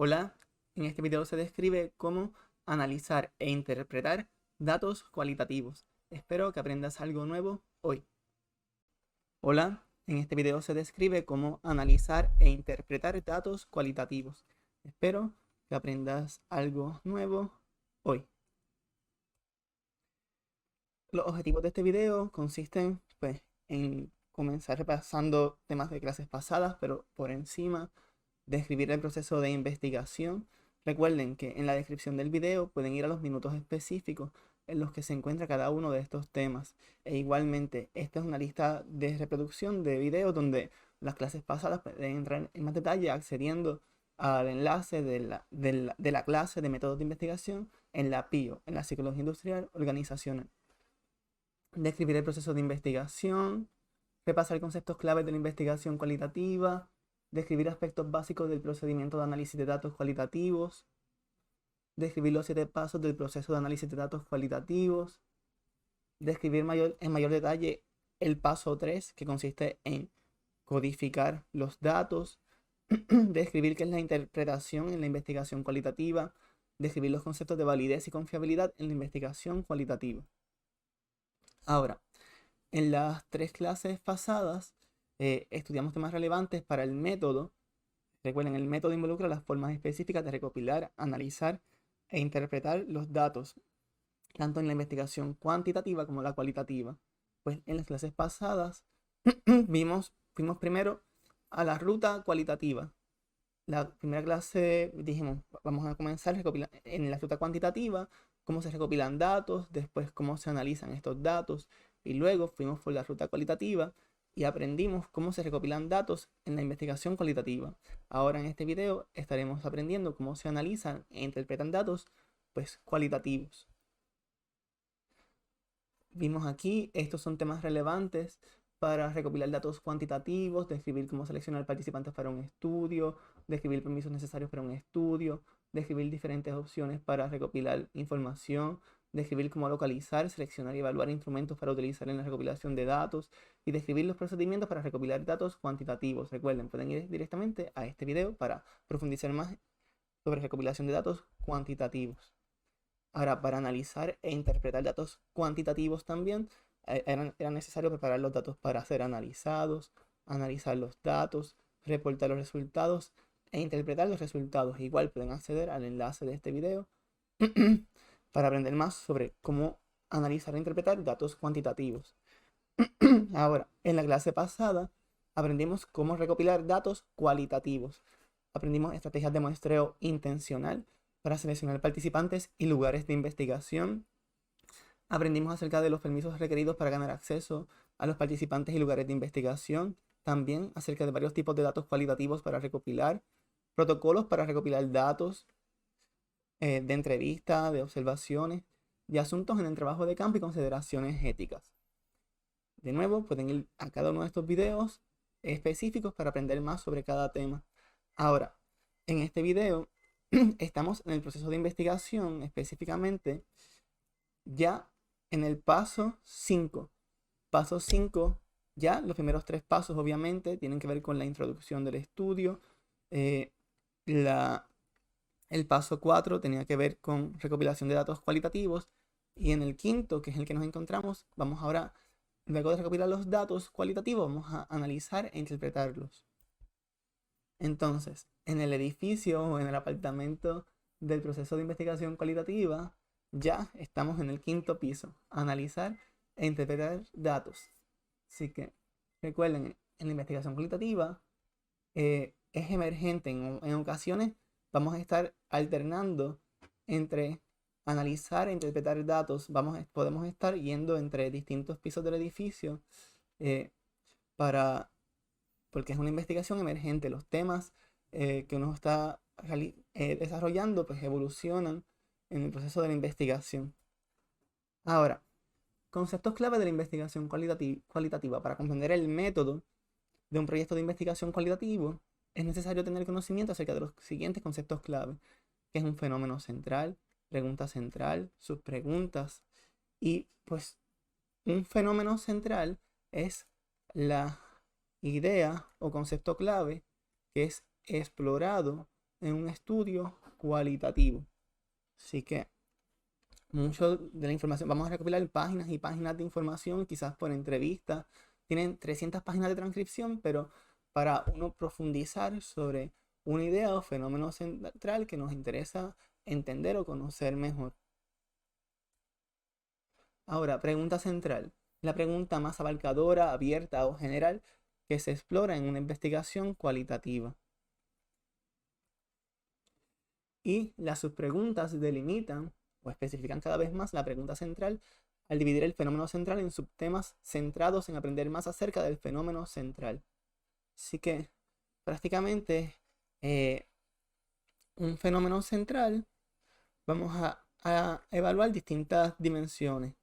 Hola, en este video se describe cómo analizar e interpretar datos cualitativos. Espero que aprendas algo nuevo hoy. Hola, en este video se describe cómo analizar e interpretar datos cualitativos. Espero que aprendas algo nuevo hoy. Los objetivos de este video consisten en comenzar repasando temas de clases pasadas, pero por encima describir el proceso de investigación. Recuerden que en la descripción del video pueden ir a los minutos específicos en los que se encuentra cada uno de estos temas. E igualmente, esta es una lista de reproducción de videos donde las clases pasadas pueden entrar en más detalle accediendo al enlace de la clase de métodos de investigación en la PIO, en la Psicología Industrial Organizacional. Describir el proceso de investigación, repasar conceptos claves de la investigación cualitativa, describir aspectos básicos del procedimiento de análisis de datos cualitativos, describir los 7 pasos del proceso de análisis de datos cualitativos, describir en mayor detalle el paso 3, que consiste en codificar los datos, describir qué es la interpretación en la investigación cualitativa, describir los conceptos de validez y confiabilidad en la investigación cualitativa. Ahora, en las 3 clases pasadas estudiamos temas relevantes para el método. Recuerden, el método involucra las formas específicas de recopilar, analizar e interpretar los datos, tanto en la investigación cuantitativa como la cualitativa. Pues en las clases pasadas fuimos primero a la ruta cualitativa. La primera clase dijimos, vamos a comenzar en la ruta cuantitativa, cómo se recopilan datos, después cómo se analizan estos datos, y luego fuimos por la ruta cualitativa y aprendimos cómo se recopilan datos en la investigación cualitativa. Ahora en este video estaremos aprendiendo cómo se analizan e interpretan datos cualitativos. Vimos aquí, estos son temas relevantes para recopilar datos cuantitativos, describir cómo seleccionar participantes para un estudio, describir permisos necesarios para un estudio, describir diferentes opciones para recopilar información, describir cómo localizar, seleccionar y evaluar instrumentos para utilizar en la recopilación de datos y describir los procedimientos para recopilar datos cuantitativos. Recuerden, pueden ir directamente a este video para profundizar más sobre recopilación de datos cuantitativos. Ahora, para analizar e interpretar datos cuantitativos también, era necesario preparar los datos para ser analizados, analizar los datos, reportar los resultados e interpretar los resultados. Igual pueden acceder al enlace de este video para aprender más sobre cómo analizar e interpretar datos cuantitativos. Ahora, en la clase pasada aprendimos cómo recopilar datos cualitativos. Aprendimos estrategias de muestreo intencional para seleccionar participantes y lugares de investigación. Aprendimos acerca de los permisos requeridos para ganar acceso a los participantes y lugares de investigación. También acerca de varios tipos de datos cualitativos para recopilar. Protocolos para recopilar datos de entrevista, de observaciones, de asuntos en el trabajo de campo y consideraciones éticas. De nuevo, pueden ir a cada uno de estos videos específicos para aprender más sobre cada tema. Ahora, en este video estamos en el proceso de investigación, específicamente ya en el paso 5. Paso 5, ya los primeros 3 pasos obviamente tienen que ver con la introducción del estudio. El paso 4 tenía que ver con recopilación de datos cualitativos. Y en el quinto, que es el que nos encontramos, vamos ahora, luego de recopilar los datos cualitativos, vamos a analizar e interpretarlos. Entonces, en el edificio o en el apartamento del proceso de investigación cualitativa, ya estamos en el 5.º piso, analizar e interpretar datos. Así que recuerden, en la investigación cualitativa es emergente. En ocasiones vamos a estar alternando entre analizar e interpretar datos. Podemos estar yendo entre distintos pisos del edificio porque es una investigación emergente. Los temas que uno está desarrollando evolucionan en el proceso de la investigación. Ahora, conceptos clave de la investigación cualitativa. Para comprender el método de un proyecto de investigación cualitativo, es necesario tener conocimiento acerca de los siguientes conceptos clave, que es un fenómeno central, pregunta central, subpreguntas. Y un fenómeno central es la idea o concepto clave que es explorado en un estudio cualitativo. Así que mucho de la información, vamos a recopilar páginas y páginas de información, quizás por entrevista. Tienen 300 páginas de transcripción, pero para uno profundizar sobre una idea o fenómeno central que nos interesa entender o conocer mejor. Ahora, pregunta central. La pregunta más abarcadora, abierta o general que se explora en una investigación cualitativa. Y las subpreguntas delimitan o especifican cada vez más la pregunta central al dividir el fenómeno central en subtemas centrados en aprender más acerca del fenómeno central. Así que prácticamente un fenómeno central vamos a evaluar distintas dimensiones.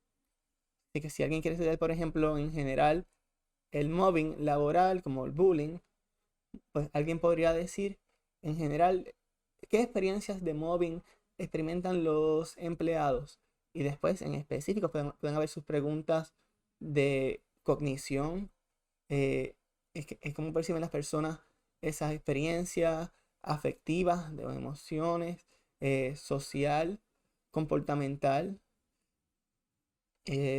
Así que si alguien quiere estudiar, por ejemplo, en general el mobbing laboral como el bullying, pues alguien podría decir en general qué experiencias de mobbing experimentan los empleados. Y después, en específico, pueden haber sus preguntas de cognición. Es cómo perciben las personas esas experiencias afectivas, de emociones, social, comportamental.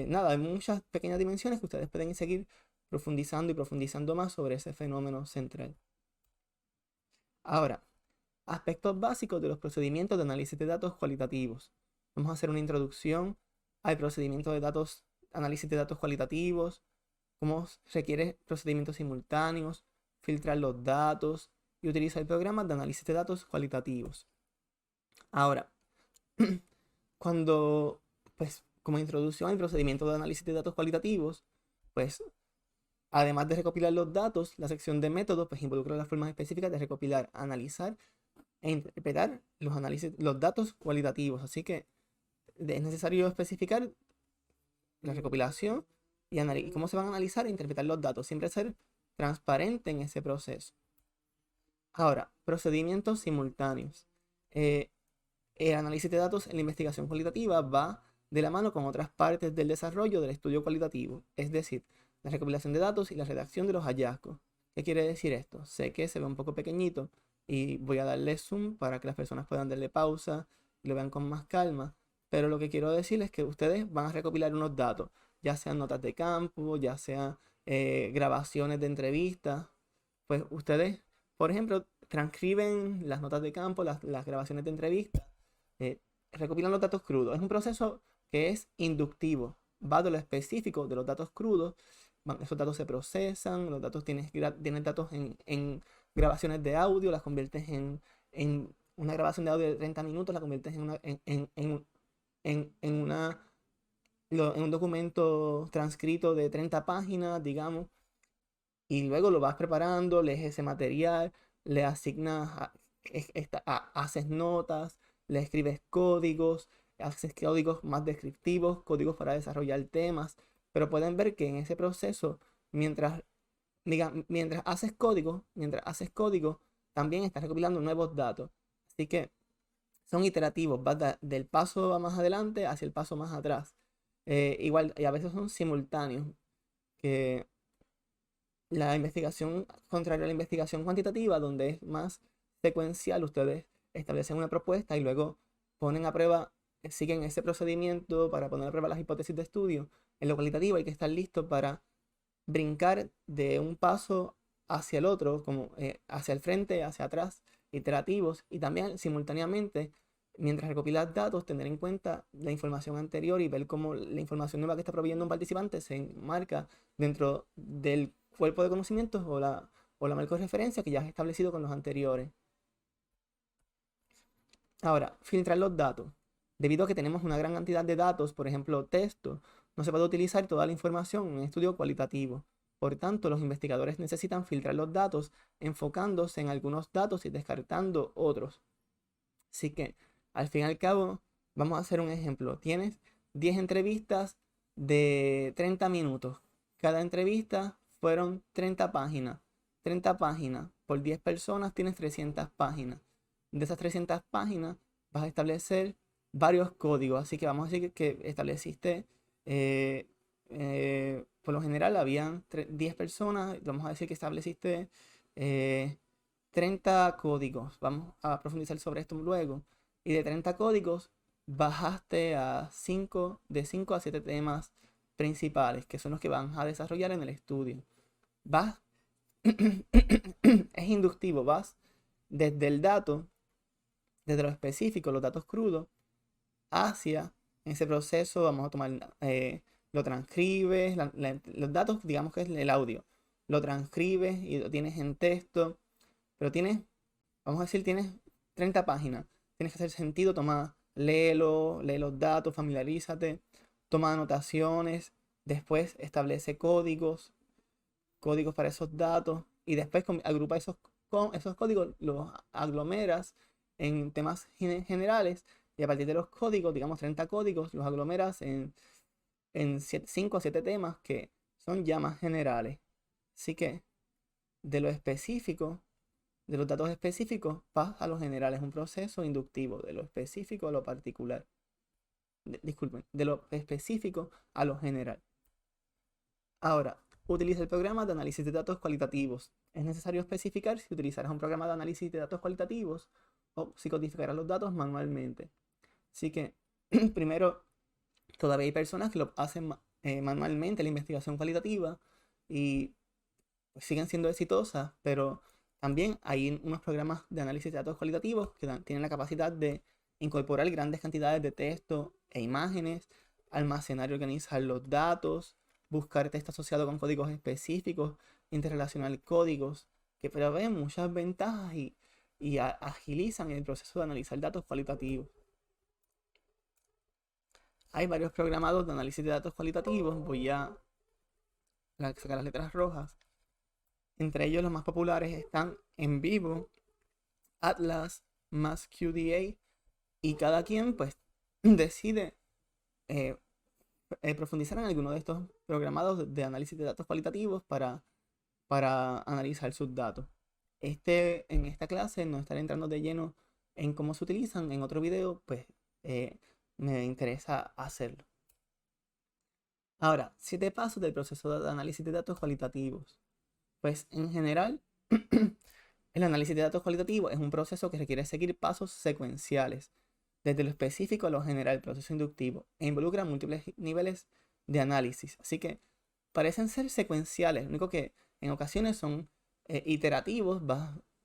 Nada, hay muchas pequeñas dimensiones que ustedes pueden seguir profundizando y profundizando más sobre ese fenómeno central. Ahora, aspectos básicos de los procedimientos de análisis de datos cualitativos. Vamos a hacer una introducción al procedimiento de datos, análisis de datos cualitativos, cómo requiere procedimientos simultáneos, filtrar los datos y utilizar programas de análisis de datos cualitativos. Ahora, cuando, pues, como introducción al procedimiento de análisis de datos cualitativos, pues, además de recopilar los datos, la sección de métodos, pues, involucra las formas específicas de recopilar, analizar e interpretar los datos cualitativos. Así que es necesario especificar la recopilación y cómo se van a analizar e interpretar los datos. Siempre ser transparente en ese proceso. Ahora, procedimientos simultáneos. El análisis de datos en la investigación cualitativa va de la mano con otras partes del desarrollo del estudio cualitativo, es decir, la recopilación de datos y la redacción de los hallazgos. ¿Qué quiere decir esto? Sé que se ve un poco pequeñito y voy a darle zoom para que las personas puedan darle pausa y lo vean con más calma, pero lo que quiero decir es que ustedes van a recopilar unos datos, ya sean notas de campo, ya sean grabaciones de entrevistas. Pues ustedes, por ejemplo, transcriben las notas de campo, las grabaciones de entrevistas, eh, recopilan los datos crudos. Es un proceso que es inductivo, va de lo específico de los datos crudos. Esos datos se procesan, los datos tienes datos en grabaciones de audio, las conviertes en una grabación de audio de 30 minutos, la conviertes en un documento transcrito de 30 páginas, digamos, y luego lo vas preparando, lees ese material, le asignas, haces notas, le escribes códigos, haces códigos más descriptivos, códigos para desarrollar temas, pero pueden ver que en ese proceso, mientras, mientras haces código, también estás recopilando nuevos datos. Así que son iterativos, vas del paso más adelante hacia el paso más atrás. Igual, y a veces son simultáneos, que la investigación, contrario a la investigación cuantitativa, donde es más secuencial, ustedes establecen una propuesta y luego ponen a prueba, siguen ese procedimiento para poner a prueba las hipótesis de estudio. En lo cualitativo hay que estar listo para brincar de un paso hacia el otro, como hacia el frente, hacia atrás, iterativos, y también simultáneamente, mientras recopilas datos, tener en cuenta la información anterior y ver cómo la información nueva que está proveyendo un participante se enmarca dentro del cuerpo de conocimientos o la marco de referencia que ya has establecido con los anteriores. Ahora, filtrar los datos. Debido a que tenemos una gran cantidad de datos, por ejemplo, texto, no se puede utilizar toda la información en un estudio cualitativo. Por tanto, los investigadores necesitan filtrar los datos enfocándose en algunos datos y descartando otros. Así que, al fin y al cabo, vamos a hacer un ejemplo. Tienes 10 entrevistas de 30 minutos. Cada entrevista fueron 30 páginas. 30 páginas por 10 personas tienes 300 páginas. De esas 300 páginas vas a establecer varios códigos. Así que vamos a decir que estableciste, por lo general habían 10 personas. Vamos a decir que estableciste 30 códigos, vamos a profundizar sobre esto luego, y de 30 códigos bajaste a 5, de 5 a 7 temas principales, que son los que van a desarrollar en el estudio. Vas, es inductivo, vas desde el dato, desde lo específico, los datos crudos, hacia ese proceso, vamos a tomar, lo transcribes, los datos, digamos que es el audio, lo transcribes y lo tienes en texto, pero tienes, vamos a decir, tienes 30 páginas, tienes que hacer sentido, toma, léelo, lee los datos, familiarízate, toma anotaciones, después establece códigos para esos datos y después agrupa esos códigos, los aglomeras en temas generales y a partir de los códigos, digamos 30 códigos, los aglomeras en 5 o 7 temas que son ya más generales. Así que de lo específico, de los datos específicos, pasa a lo general. Es un proceso inductivo, de lo específico a lo particular. Disculpen, de lo específico a lo general. Ahora, utiliza el programa de análisis de datos cualitativos. Es necesario especificar si utilizarás un programa de análisis de datos cualitativos o si codificarás los datos manualmente. Así que, primero, todavía hay personas que lo hacen manualmente, la investigación cualitativa, y pues, siguen siendo exitosas, pero también hay unos programas de análisis de datos cualitativos que tienen la capacidad de incorporar grandes cantidades de texto e imágenes, almacenar y organizar los datos, buscar texto asociado con códigos específicos, interrelacionar códigos, que proveen muchas ventajas y agilizan el proceso de analizar datos cualitativos. Hay varios programados de análisis de datos cualitativos. Voy a sacar las letras rojas. Entre ellos los más populares están NVivo, Atlas, MassQDA, y cada quien pues decide profundizar en alguno de estos programados de análisis de datos cualitativos para analizar sus datos. En esta clase no estaré entrando de lleno en cómo se utilizan. En otro video pues me interesa hacerlo. Ahora, 7 pasos del proceso de análisis de datos cualitativos. Pues en general, el análisis de datos cualitativos es un proceso que requiere seguir pasos secuenciales, desde lo específico a lo general, proceso inductivo, e involucra múltiples niveles de análisis. Así que parecen ser secuenciales, lo único que en ocasiones son iterativos.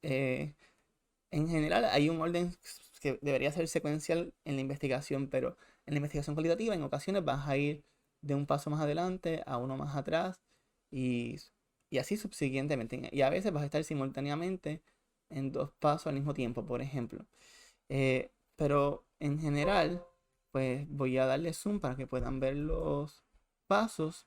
En general hay un orden que debería ser secuencial en la investigación, pero en la investigación cualitativa en ocasiones vas a ir de un paso más adelante a uno más atrás y así subsiguientemente. Y a veces vas a estar simultáneamente en 2 pasos al mismo tiempo, por ejemplo. Pero en general, pues voy a darle zoom para que puedan ver los pasos.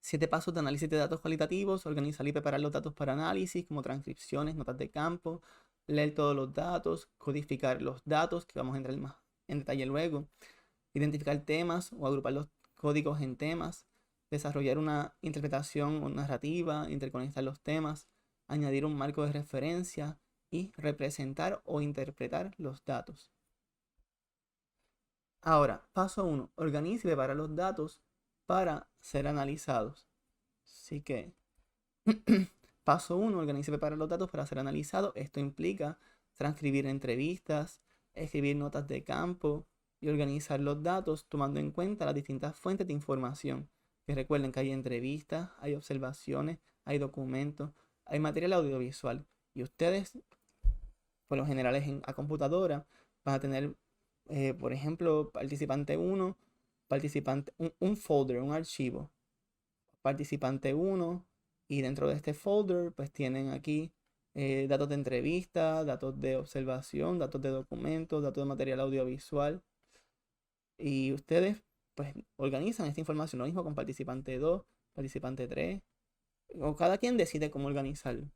7 pasos de análisis de datos cualitativos: organizar y preparar los datos para análisis, como transcripciones, notas de campo, leer todos los datos, codificar los datos, que vamos a entrar más en detalle luego, identificar temas o agrupar los códigos en temas, desarrollar una interpretación o narrativa, interconectar los temas, añadir un marco de referencia y representar o interpretar los datos. Ahora, paso 1. Organiza y prepara los datos para ser analizados. Así que, paso 1. Organiza y prepara los datos para ser analizados. Esto implica transcribir entrevistas, escribir notas de campo y organizar los datos tomando en cuenta las distintas fuentes de información. Que recuerden que hay entrevistas, hay observaciones, hay documentos, hay material audiovisual. Y ustedes, por lo general a computadora, van a tener, por ejemplo, participante 1, un folder, un archivo, participante 1, y dentro de este folder pues tienen aquí datos de entrevista, datos de observación, datos de documentos, datos de material audiovisual, y ustedes pues organizan esta información. Lo mismo con participante 2, participante 3, o cada quien decide cómo organizarlo.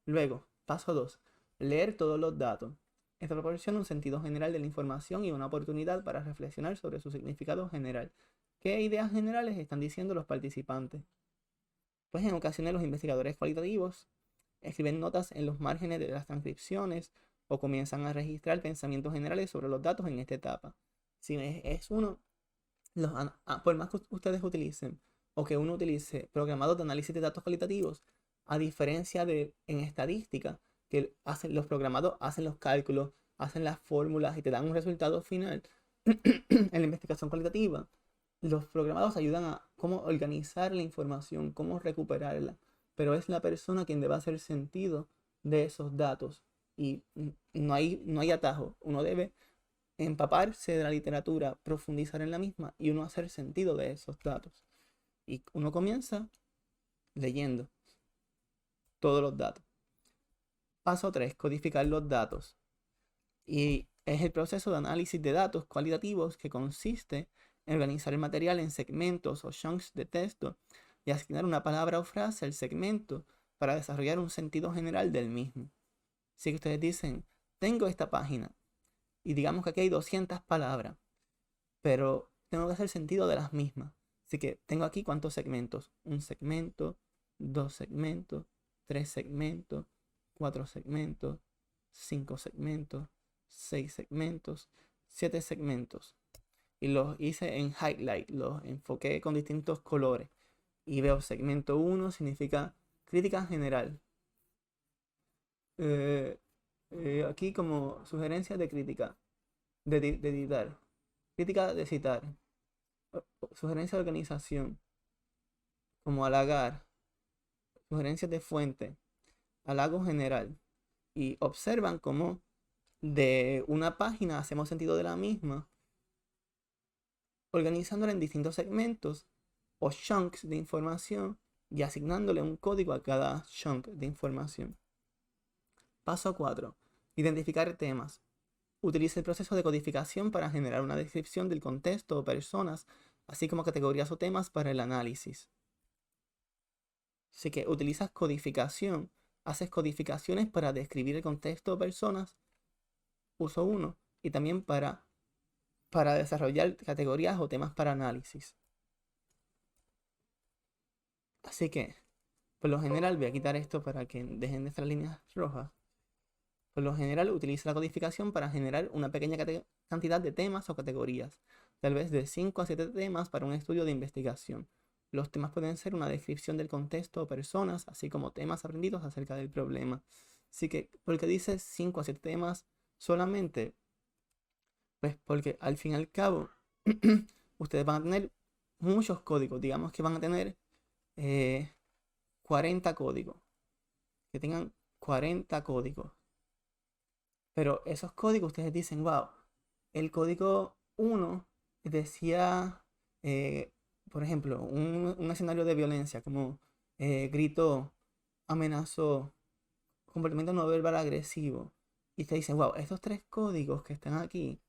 Luego, paso 2. Leer todos los datos. Esto proporciona un sentido general de la información y una oportunidad para reflexionar sobre su significado general. ¿Qué ideas generales están diciendo los participantes? Pues en ocasiones los investigadores cualitativos escriben notas en los márgenes de las transcripciones o comienzan a registrar pensamientos generales sobre los datos en esta etapa. Si es uno, por más que ustedes utilicen o que uno utilice programados de análisis de datos cualitativos, A diferencia de en estadística, que los programados hacen los cálculos, hacen las fórmulas y te dan un resultado final. En la investigación cualitativa, los programados ayudan a cómo organizar la información, cómo recuperarla, pero es la persona quien debe hacer sentido de esos datos y no hay atajo. Uno debe empaparse de la literatura, profundizar en la misma y uno hacer sentido de esos datos. Y uno comienza leyendo todos los datos. Paso 3, codificar los datos. Y es el proceso de análisis de datos cualitativos que consiste en organizar el material en segmentos o chunks de texto y asignar una palabra o frase al segmento para desarrollar un sentido general del mismo. Así que ustedes dicen, tengo esta página y digamos que aquí hay 200 palabras, pero tengo que hacer sentido de las mismas. Así que tengo aquí cuántos segmentos. Un segmento, 2 segmentos, 3 segmentos, 4 segmentos, 5 segmentos, 6 segmentos, 7 segmentos. Y los hice en highlight, los enfoqué con distintos colores. Y veo segmento 1 significa crítica general. Aquí como sugerencias de crítica, de editar. Crítica de citar. Sugerencia de organización, como halagar. Sugerencias de fuente. Halago general. Y observan cómo de una página hacemos sentido de la misma, organizándola en distintos segmentos o chunks de información y asignándole un código a cada chunk de información. Paso 4. Identificar temas. Utilice el proceso de codificación para generar una descripción del contexto o personas, así como categorías o temas para el análisis. Así que utilizas codificación, haces codificaciones para describir el contexto o personas, uso 1, y también para desarrollar categorías o temas para análisis. Así que, por lo general, voy a quitar esto para que dejen de estar líneas rojas. Por lo general, utiliza la codificación para generar una pequeña cantidad de temas o categorías, tal vez de 5 a 7 temas para un estudio de investigación. Los temas pueden ser una descripción del contexto o personas, así como temas aprendidos acerca del problema. Así que, ¿por qué dice 5 a 7 temas solamente? Pues porque al fin y al cabo, ustedes van a tener muchos códigos. Digamos que van a tener 40 códigos. Que tengan 40 códigos. Pero esos códigos ustedes dicen, wow, el código 1 decía, por ejemplo, un escenario de violencia, como gritó, amenazó, comportamiento no verbal agresivo. Y ustedes dicen, wow, estos 3 códigos que están aquí,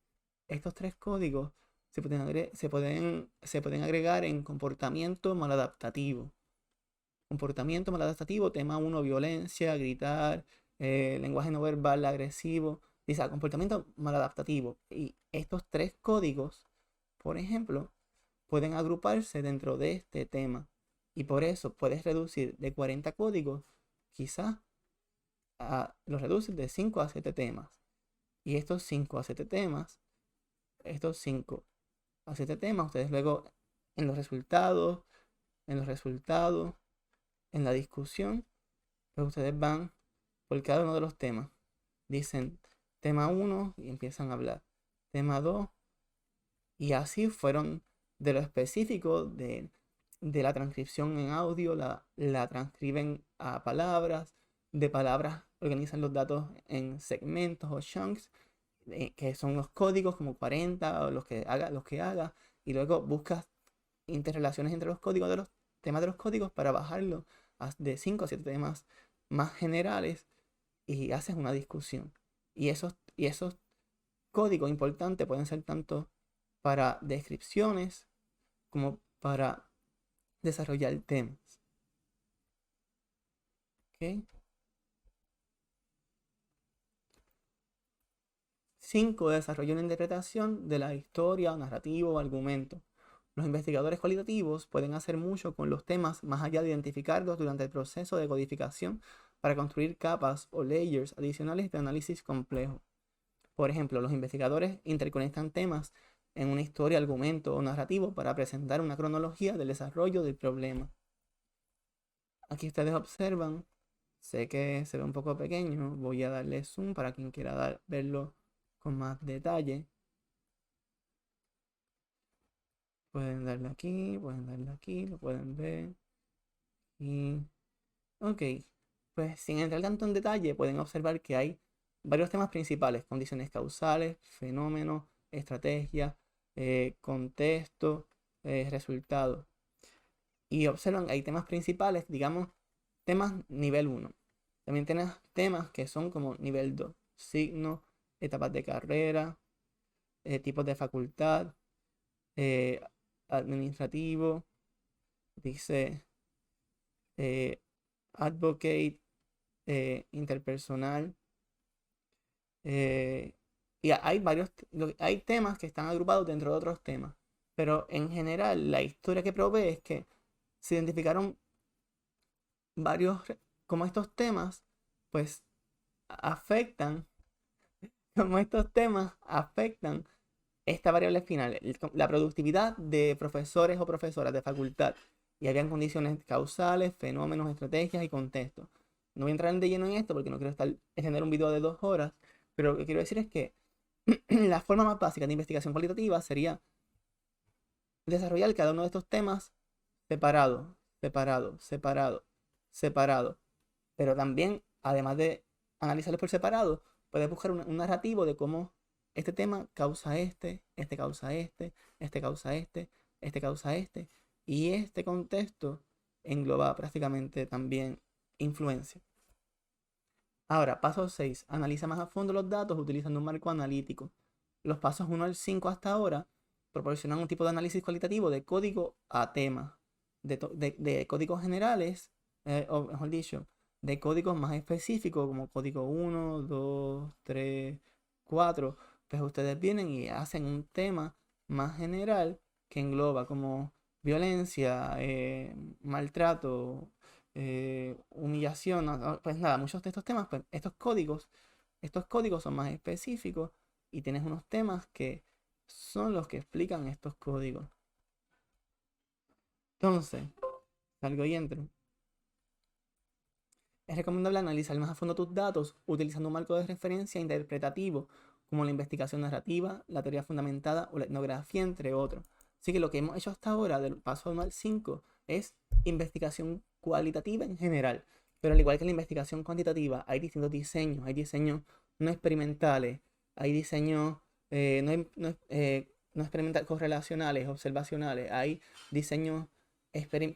estos 3 códigos se pueden agregar en comportamiento maladaptativo. Comportamiento maladaptativo, tema 1, violencia, gritar, lenguaje no verbal agresivo. Dice, comportamiento maladaptativo. Y estos 3 códigos, por ejemplo, pueden agruparse dentro de este tema. Y por eso puedes reducir de 40 códigos, quizás los reduces de 5 a 7 temas. Y estos 5 a 7 temas, ustedes luego en los resultados, en la discusión, pues ustedes van por cada uno de los temas. Dicen tema 1 y empiezan a hablar. Tema 2. Y así fueron de lo específico de la transcripción en audio, la transcriben a palabras, de palabras organizan los datos en segmentos o chunks, que son los códigos como 40 o los que haga, y luego buscas interrelaciones entre los códigos de los temas de los códigos para bajarlo de 5 a 7 temas más generales y haces una discusión. Y esos códigos importantes pueden ser tanto para descripciones como para desarrollar temas. ¿Ok? 5. Desarrollo una interpretación de la historia, narrativo o argumento. Los investigadores cualitativos pueden hacer mucho con los temas más allá de identificarlos durante el proceso de codificación para construir capas o layers adicionales de análisis complejo. Por ejemplo, los investigadores interconectan temas en una historia, argumento o narrativo para presentar una cronología del desarrollo del problema. Aquí ustedes observan, sé que se ve un poco pequeño, voy a darle zoom para quien quiera verlo con más detalle. Pueden darle aquí, lo pueden ver. Y, ok, pues sin entrar tanto en detalle, pueden observar que hay varios temas principales: condiciones causales, fenómenos, estrategias, contexto, resultados. Y observan que hay temas principales, digamos, temas nivel 1. También tienes temas que son como nivel 2: signos, etapas de carrera, tipos de facultad, eh, administrativo, dice advocate, interpersonal. eh, y hay hay temas que están agrupados dentro de otros temas. Pero en general, la historia que provee es que se identificaron varios, como estos temas, pues afectan, como estos temas afectan esta variable final, la productividad de profesores o profesoras de facultad. Y habían condiciones causales, fenómenos, estrategias y contextos. No voy a entrar de lleno en esto porque no quiero extender un video de 2 horas, pero lo que quiero decir es que la forma más básica de investigación cualitativa sería desarrollar cada uno de estos temas separado, separado, separado, separado. Pero también, además de analizarlos por separado, puedes buscar un narrativo de cómo este tema causa este causa este causa este causa y este contexto engloba prácticamente también influencia. Ahora, paso 6. Analiza más a fondo los datos utilizando un marco analítico. Los pasos 1 al 5 hasta ahora proporcionan un tipo de análisis cualitativo de código a tema, de códigos generales, o mejor dicho, de códigos más específicos como código 1, 2, 3, 4. Pues ustedes vienen y hacen un tema más general que engloba como violencia, maltrato, humillación, pues nada, muchos de estos temas, pues estos códigos son más específicos y tienes unos temas que son los que explican estos códigos. Entonces, salgo y entro. Es recomendable analizar más a fondo tus datos utilizando un marco de referencia interpretativo, como la investigación narrativa, la teoría fundamentada o la etnografía, entre otros. Así que lo que hemos hecho hasta ahora, del paso 1 al 5, es investigación cualitativa en general. Pero al igual que la investigación cuantitativa, hay distintos diseños. Hay diseños no experimentales, hay diseños no experimentales, correlacionales, observacionales, hay diseños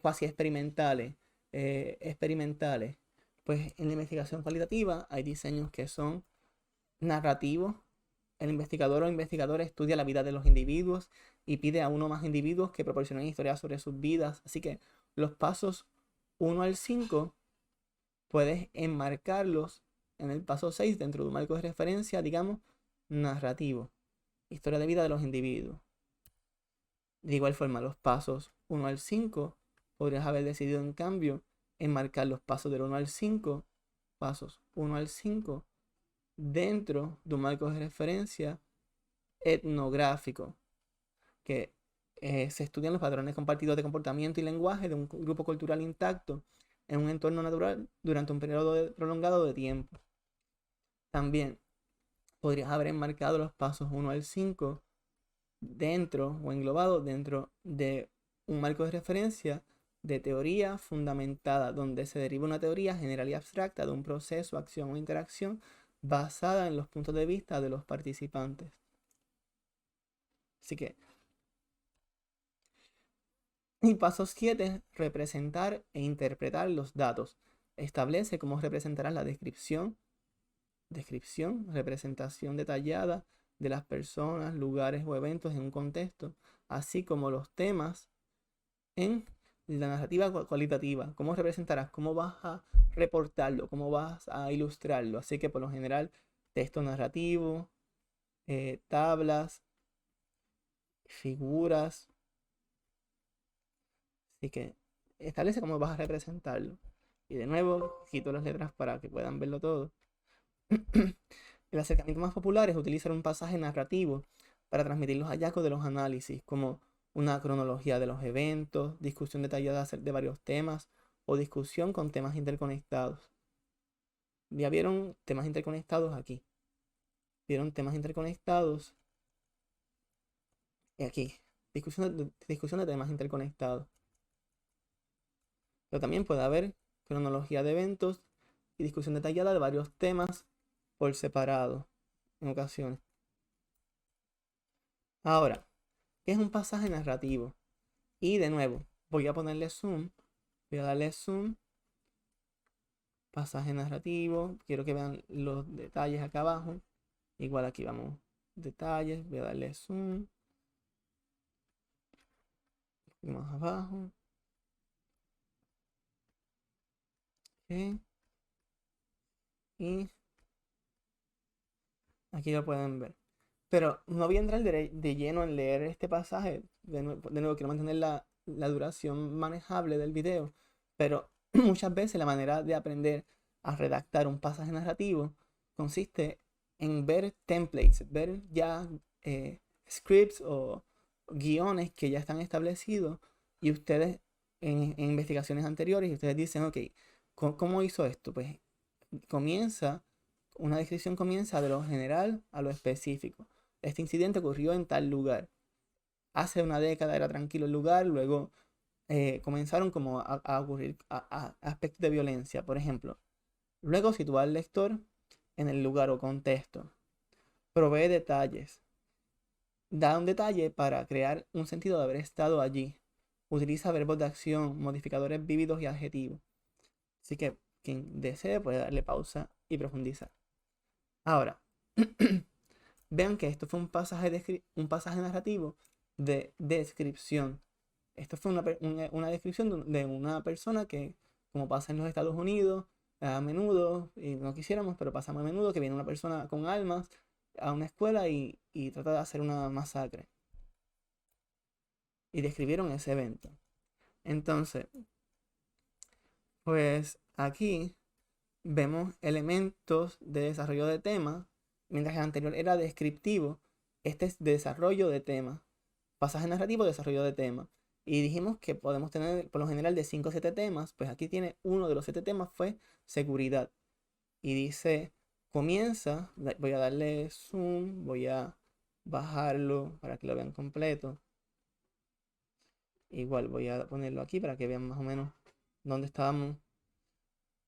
cuasi experimentales, experimentales. Pues en la investigación cualitativa hay diseños que son narrativos. El investigador o investigadora estudia la vida de los individuos y pide a uno o más individuos que proporcionen historias sobre sus vidas. Así que los pasos 1 al 5 puedes enmarcarlos en el paso 6 dentro de un marco de referencia, digamos, narrativo. Historia de vida de los individuos. De igual forma, los pasos 1 al 5 podrías haber decidido en cambio enmarcar los pasos del 1 al 5, pasos 1 al 5, dentro de un marco de referencia etnográfico, que se estudian los patrones compartidos de comportamiento y lenguaje de un grupo cultural intacto en un entorno natural durante un periodo prolongado de tiempo. También podrías haber enmarcado los pasos 1 al 5 dentro o englobado dentro de un marco de referencia de teoría fundamentada, donde se deriva una teoría general y abstracta de un proceso, acción o interacción basada en los puntos de vista de los participantes. Así que, y paso 7, representar e interpretar los datos. Establece cómo representarás la descripción, representación detallada de las personas, lugares o eventos en un contexto, así como los temas en la narrativa cualitativa. ¿Cómo representarás? ¿Cómo vas a reportarlo? ¿Cómo vas a ilustrarlo? Así que por lo general, texto narrativo, tablas, figuras. Así que establece cómo vas a representarlo. Y de nuevo, quito las letras para que puedan verlo todo. El acercamiento más popular es utilizar un pasaje narrativo para transmitir los hallazgos de los análisis, como una cronología de los eventos, discusión detallada de varios temas, o discusión con temas interconectados. Ya vieron temas interconectados aquí. Vieron temas interconectados aquí. Discusión de temas interconectados. Pero también puede haber cronología de eventos y discusión detallada de varios temas por separado en ocasiones. Ahora, ¿qué es un pasaje narrativo? Y de nuevo, voy a ponerle zoom. Voy a darle zoom. Pasaje narrativo. Quiero que vean los detalles acá abajo. Igual aquí vamos. Detalles. Voy a darle zoom. Un poco más abajo. Ok. Y aquí lo pueden ver. Pero no voy a entrar de lleno en leer este pasaje. De nuevo quiero mantener la duración manejable del video. Pero muchas veces la manera de aprender a redactar un pasaje narrativo consiste en ver templates, ver ya scripts o guiones que ya están establecidos y ustedes en investigaciones anteriores y ustedes dicen, ok, ¿cómo hizo esto? Pues una descripción comienza de lo general a lo específico. Este incidente ocurrió en tal lugar. Hace una década era tranquilo el lugar, luego comenzaron como a ocurrir aspectos de violencia, por ejemplo. Luego sitúa al lector en el lugar o contexto. Provee detalles. Da un detalle para crear un sentido de haber estado allí. Utiliza verbos de acción, modificadores vívidos y adjetivos. Así que quien desee puede darle pausa y profundizar. Ahora, vean que esto fue un pasaje narrativo de descripción. Esto fue una descripción de una persona que, como pasa en los Estados Unidos, a menudo, y no quisiéramos, pero pasa muy a menudo, que viene una persona con armas a una escuela y trata de hacer una masacre. Y describieron ese evento. Entonces, pues aquí vemos elementos de desarrollo de tema, mientras el anterior era descriptivo, este es desarrollo de tema. Pasaje narrativo, desarrollo de tema. Y dijimos que podemos tener por lo general de 5 a 7 temas, pues aquí tiene uno de los 7 temas fue seguridad. Y dice, comienza, voy a darle zoom, voy a bajarlo para que lo vean completo. Igual voy a ponerlo aquí para que vean más o menos dónde estábamos.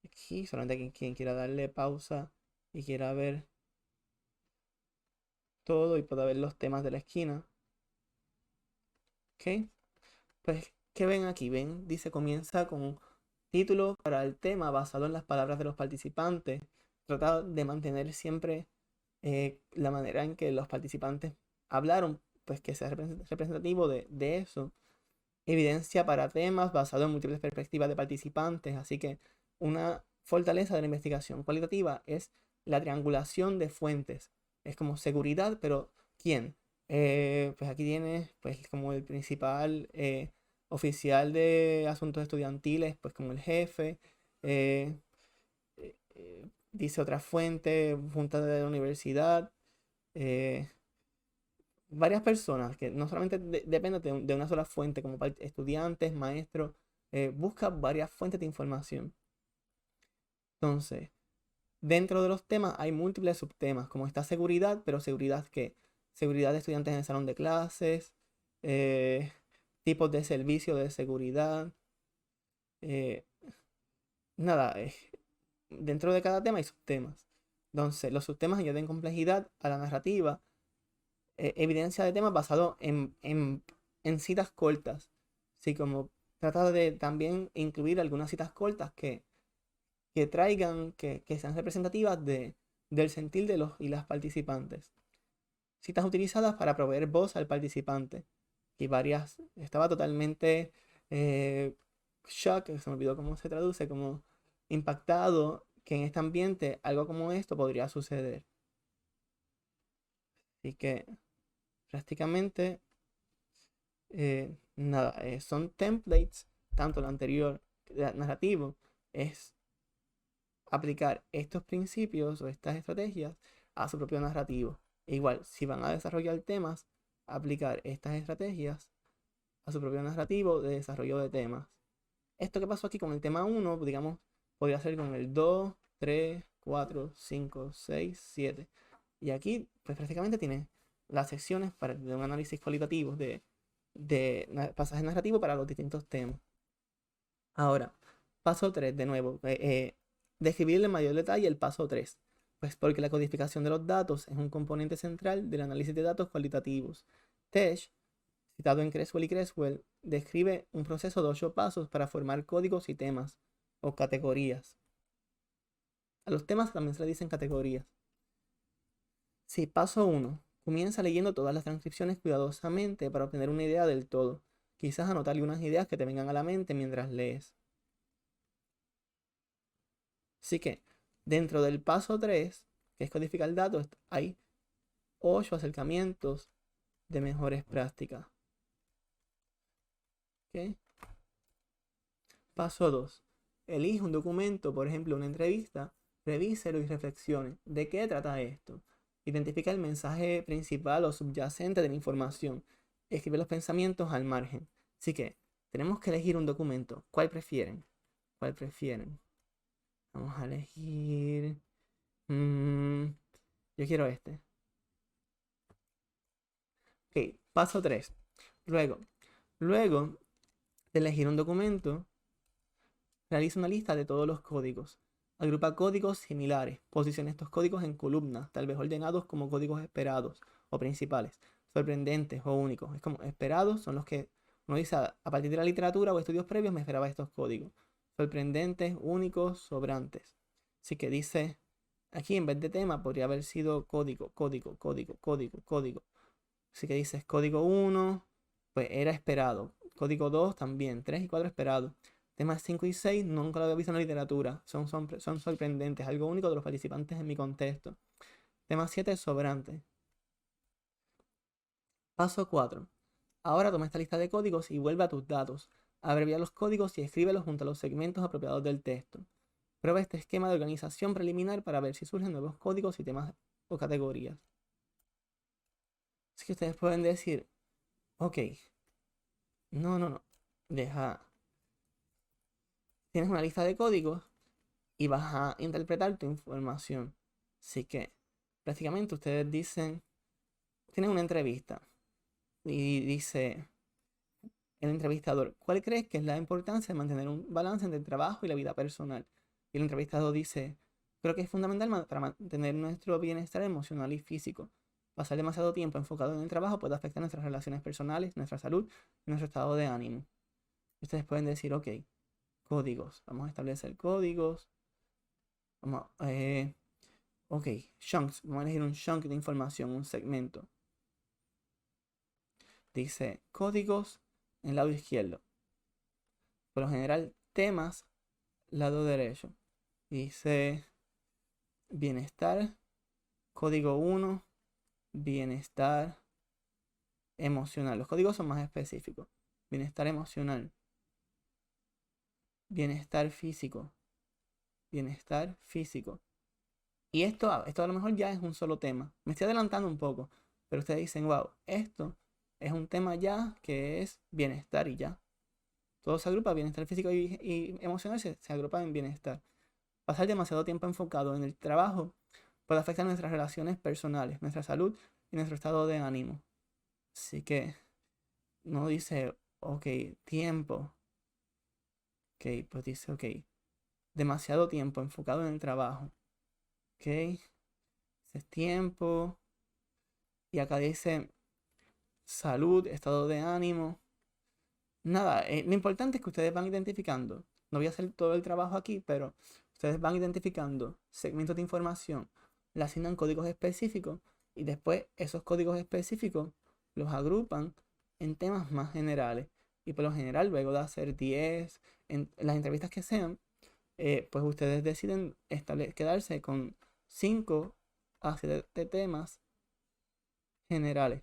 Aquí, solamente quien quiera darle pausa y quiera ver todo y pueda ver los temas de la esquina. Ok, pues, ¿qué ven aquí? Ven, dice, comienza con un título para el tema basado en las palabras de los participantes. Trata de mantener siempre la manera en que los participantes hablaron, pues que sea representativo de eso. Evidencia para temas basado en múltiples perspectivas de participantes. Así que una fortaleza de la investigación cualitativa es la triangulación de fuentes. Es como seguridad, pero ¿quién? Pues aquí tienes pues como el principal oficial de asuntos estudiantiles, pues como el jefe. eh, Dice otra fuente, junta de la universidad. eh, Varias personas que no solamente dependen de una sola fuente, como estudiantes, maestros, busca varias fuentes de información. Entonces, dentro de los temas hay múltiples subtemas, como esta seguridad, pero seguridad que seguridad de estudiantes en el salón de clases, eh, tipos de servicio de seguridad, eh, nada, dentro de cada tema hay subtemas. Entonces, los subtemas añaden complejidad a la narrativa, evidencia de temas basado en citas cortas. Así como trata de también incluir algunas citas cortas que traigan, que sean representativas del sentir de los y las participantes. Citas utilizadas para proveer voz al participante. Y varias, estaba totalmente shock, se me olvidó cómo se traduce, como impactado que en este ambiente algo como esto podría suceder. Así que prácticamente nada, son templates, tanto lo anterior narrativo, es aplicar estos principios o estas estrategias a su propio narrativo. E igual, si van a desarrollar temas, aplicar estas estrategias a su propio narrativo de desarrollo de temas. Esto que pasó aquí con el tema 1, digamos, podría ser con el 2, 3, 4, 5, 6, 7. Y aquí, pues prácticamente tiene las secciones de un análisis cualitativo de pasajes narrativos para los distintos temas. Ahora, paso 3, de nuevo, describir en mayor detalle el paso 3. Pues porque la codificación de los datos es un componente central del análisis de datos cualitativos. Tesh, citado en Creswell y Creswell, describe un proceso de 8 pasos para formar códigos y temas, o categorías. A los temas también se le dicen categorías. Sí, paso 1. Comienza leyendo todas las transcripciones cuidadosamente para obtener una idea del todo. Quizás anotarle unas ideas que te vengan a la mente mientras lees. Así que, dentro del paso 3, que es codificar datos, hay 8 acercamientos de mejores prácticas. ¿Ok? Paso 2. Elige un documento, por ejemplo, una entrevista, revíselo y reflexione. ¿De qué trata esto? Identifica el mensaje principal o subyacente de la información. Escribe los pensamientos al margen. Así que, tenemos que elegir un documento. ¿Cuál prefieren? ¿Cuál prefieren? Vamos a elegir... yo quiero este. Ok, paso 3. Luego de elegir un documento, realiza una lista de todos los códigos. Agrupa códigos similares. Posiciona estos códigos en columnas, tal vez ordenados como códigos esperados o principales, sorprendentes o únicos. Es como esperados son los que uno dice a partir de la literatura o estudios previos me esperaba estos códigos. Sorprendentes, únicos, sobrantes. Así que dice, aquí en vez de tema podría haber sido código, código, código, código, código. Así que dices código 1, pues era esperado. Código 2 también, 3 y 4 esperado. Temas 5 y 6 nunca lo había visto en la literatura. Son sorprendentes, algo único de los participantes en mi contexto. Tema 7 sobrante. Paso 4. Ahora toma esta lista de códigos y vuelve a tus datos. Abrevia los códigos y escríbelos junto a los segmentos apropiados del texto. Prueba este esquema de organización preliminar para ver si surgen nuevos códigos y temas o categorías. Así que ustedes pueden decir, ok, no, deja. Tienes una lista de códigos y vas a interpretar tu información. Así que prácticamente ustedes dicen, tienen una entrevista y dice el entrevistador, ¿cuál crees que es la importancia de mantener un balance entre el trabajo y la vida personal? Y el entrevistador dice, creo que es fundamental para mantener nuestro bienestar emocional y físico. Pasar demasiado tiempo enfocado en el trabajo puede afectar nuestras relaciones personales, nuestra salud y nuestro estado de ánimo. Ustedes pueden decir, ok, códigos, vamos a establecer códigos. Vamos, ok, chunks, vamos a elegir un chunk de información, un segmento. Dice códigos en el lado izquierdo. Por lo general, temas, lado derecho. Dice bienestar, código 1, bienestar emocional. Los códigos son más específicos. Bienestar emocional, bienestar físico, bienestar físico. Y esto a lo mejor ya es un solo tema. Me estoy adelantando un poco, pero ustedes dicen, wow, esto es un tema ya que es bienestar y ya. Todo se agrupa, bienestar físico y emocional se agrupa en bienestar. Pasar demasiado tiempo enfocado en el trabajo puede afectar nuestras relaciones personales, nuestra salud y nuestro estado de ánimo. Así que no dice, ok, tiempo. Ok, pues dice, ok, demasiado tiempo enfocado en el trabajo. Ok, ese es tiempo. Y acá dice salud, estado de ánimo. Nada, lo importante es que ustedes van identificando. No voy a hacer todo el trabajo aquí, pero ustedes van identificando segmentos de información, le asignan códigos específicos y después esos códigos específicos los agrupan en temas más generales. Y por lo general, luego de hacer 10, en las entrevistas que sean, pues ustedes deciden quedarse con 5 a 7 temas generales.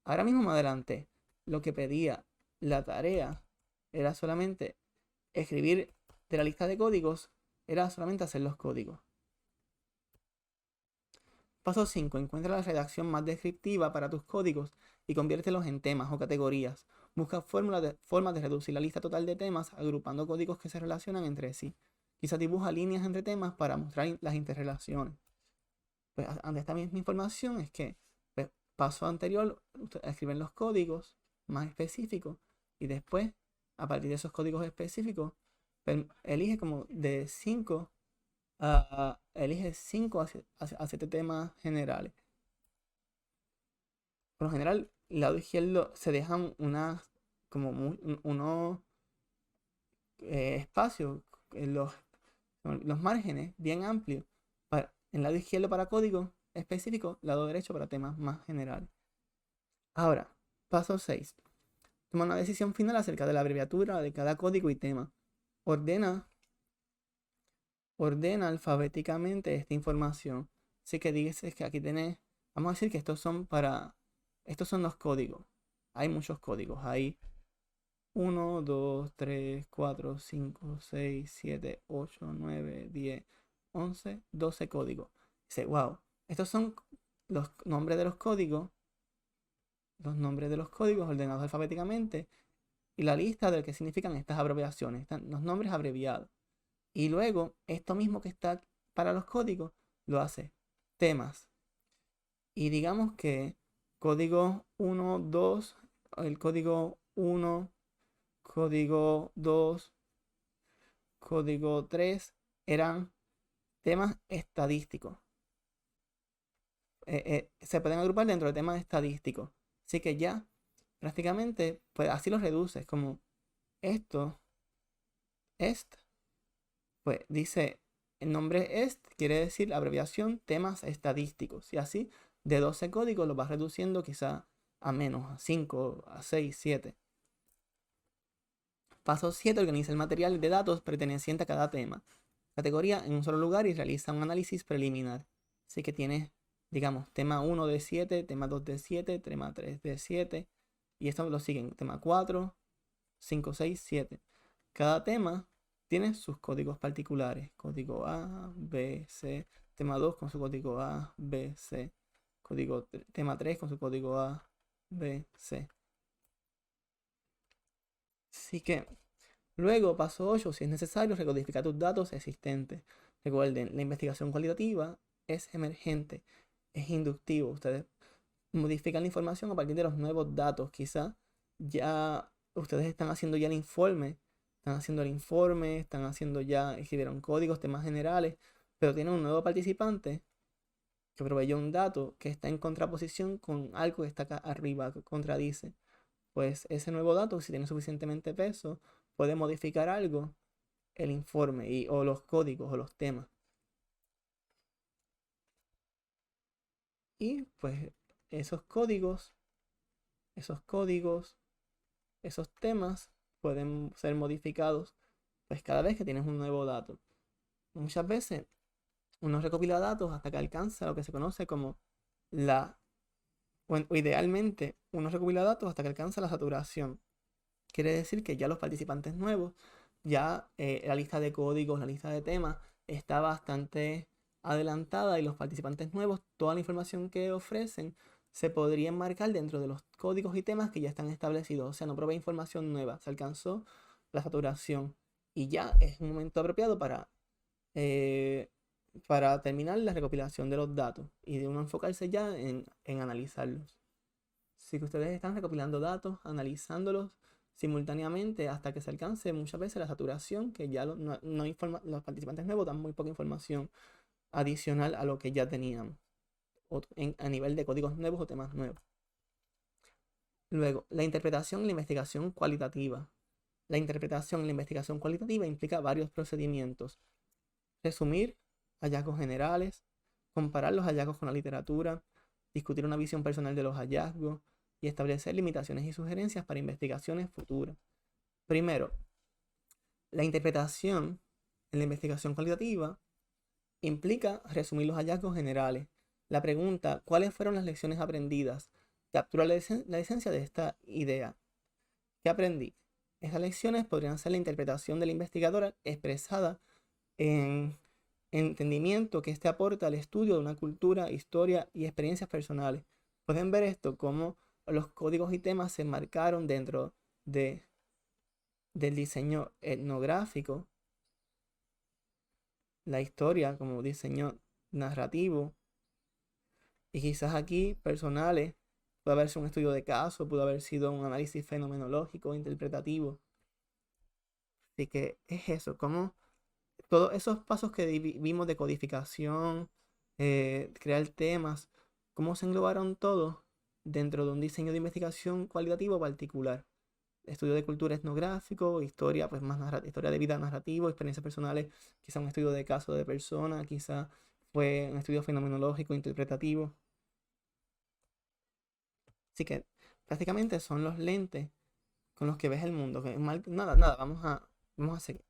Ahora mismo me adelanté. Lo que pedía la tarea era solamente escribir de la lista de códigos, era solamente hacer los códigos. Paso 5. Encuentra la redacción más descriptiva para tus códigos y conviértelos en temas o categorías. Busca formas de reducir la lista total de temas agrupando códigos que se relacionan entre sí. Quizás dibuja líneas entre temas para mostrar las interrelaciones. Pues ante esta misma información es que, pues, paso anterior, escriben los códigos más específicos y después, a partir de esos códigos específicos, elige como de 5 elige 5 a 7 temas generales. Por lo general, el lado izquierdo se dejan unos espacios, los márgenes bien amplios. En el lado izquierdo para código específico, lado derecho para temas más generales. Ahora, paso 6. Toma una decisión final acerca de la abreviatura de cada código y tema. Ordena alfabéticamente esta información. Así que dices que aquí tenés, vamos a decir que estos son los códigos. Hay muchos códigos. Hay 1, 2, 3, 4, 5, 6, 7, 8, 9, 10, 11, 12 códigos. Dice, wow, estos son los nombres de los códigos ordenados alfabéticamente y la lista de lo que significan estas abreviaciones, están los nombres abreviados. Y luego, esto mismo que está para los códigos, lo hace temas. Y digamos que código 1, 2, el código 1, código 2, código 3 eran temas estadísticos. Se pueden agrupar dentro de temas estadísticos. Así que ya prácticamente, pues así los reduces, como esto, pues dice, el nombre quiere decir la abreviación temas estadísticos. Y así, de 12 códigos los vas reduciendo quizá a menos, a 5, a 6, 7. Paso 7. Organiza el material de datos perteneciente a cada tema. Categoría en un solo lugar y realiza un análisis preliminar. Así que tienes, digamos, tema 1 de 7, tema 2 de 7, tema 3 de 7. Y esto lo siguen, tema 4, 5, 6, 7. Cada tema tiene sus códigos particulares. Código A, B, C. Tema 2 con su código A, B, C. Tema 3 con su código A, B, C. Así que luego, paso 8, si es necesario, recodifica tus datos existentes. Recuerden, la investigación cualitativa es emergente, es inductivo. Ustedes modifican la información a partir de los nuevos datos. Quizá ya ustedes están haciendo ya el informe, escribieron códigos, temas generales, pero tienen un nuevo participante que proveyó un dato que está en contraposición con algo que está acá arriba, que contradice. Pues ese nuevo dato, si tiene suficientemente peso, puede modificar algo, el informe o los códigos o los temas. Y pues esos códigos, esos temas pueden ser modificados pues cada vez que tienes un nuevo dato. Muchas veces uno recopila datos hasta que alcanza lo que se conoce como o idealmente uno recopila datos hasta que alcanza la saturación. Quiere decir que ya los participantes nuevos, ya la lista de códigos, la lista de temas está bastante adelantada y los participantes nuevos, toda la información que ofrecen se podría enmarcar dentro de los códigos y temas que ya están establecidos. O sea, no provee información nueva, se alcanzó la saturación y ya es un momento apropiado para terminar la recopilación de los datos y de uno enfocarse ya en analizarlos. Si que ustedes están recopilando datos, analizándolos simultáneamente hasta que se alcance muchas veces la saturación, que ya los participantes nuevos dan muy poca información adicional a lo que ya tenían a nivel de códigos nuevos o temas nuevos. Luego, la interpretación y la investigación cualitativa. La interpretación y la investigación cualitativa implica varios procedimientos. Resumir hallazgos generales, comparar los hallazgos con la literatura, discutir una visión personal de los hallazgos y establecer limitaciones y sugerencias para investigaciones futuras. Primero, la interpretación en la investigación cualitativa implica resumir los hallazgos generales. La pregunta, ¿cuáles fueron las lecciones aprendidas? Captura la esencia de esta idea. ¿Qué aprendí? Estas lecciones podrían ser la interpretación de la investigadora expresada en entendimiento que éste aporta al estudio de una cultura, historia y experiencias personales. Pueden ver esto como los códigos y temas se enmarcaron dentro de, del diseño etnográfico, la historia como diseño narrativo, y quizás aquí personales, puede haber sido un estudio de caso, pudo haber sido un análisis fenomenológico, interpretativo. Así que es eso, como todos esos pasos que vimos de codificación, crear temas, cómo se englobaron todos dentro de un diseño de investigación cualitativo particular. Estudio de cultura etnográfico, historia, pues más historia de vida narrativo, experiencias personales, quizá un estudio de caso de persona, quizá fue un estudio fenomenológico, interpretativo. Así que prácticamente son los lentes con los que ves el mundo. Nada, vamos a seguir.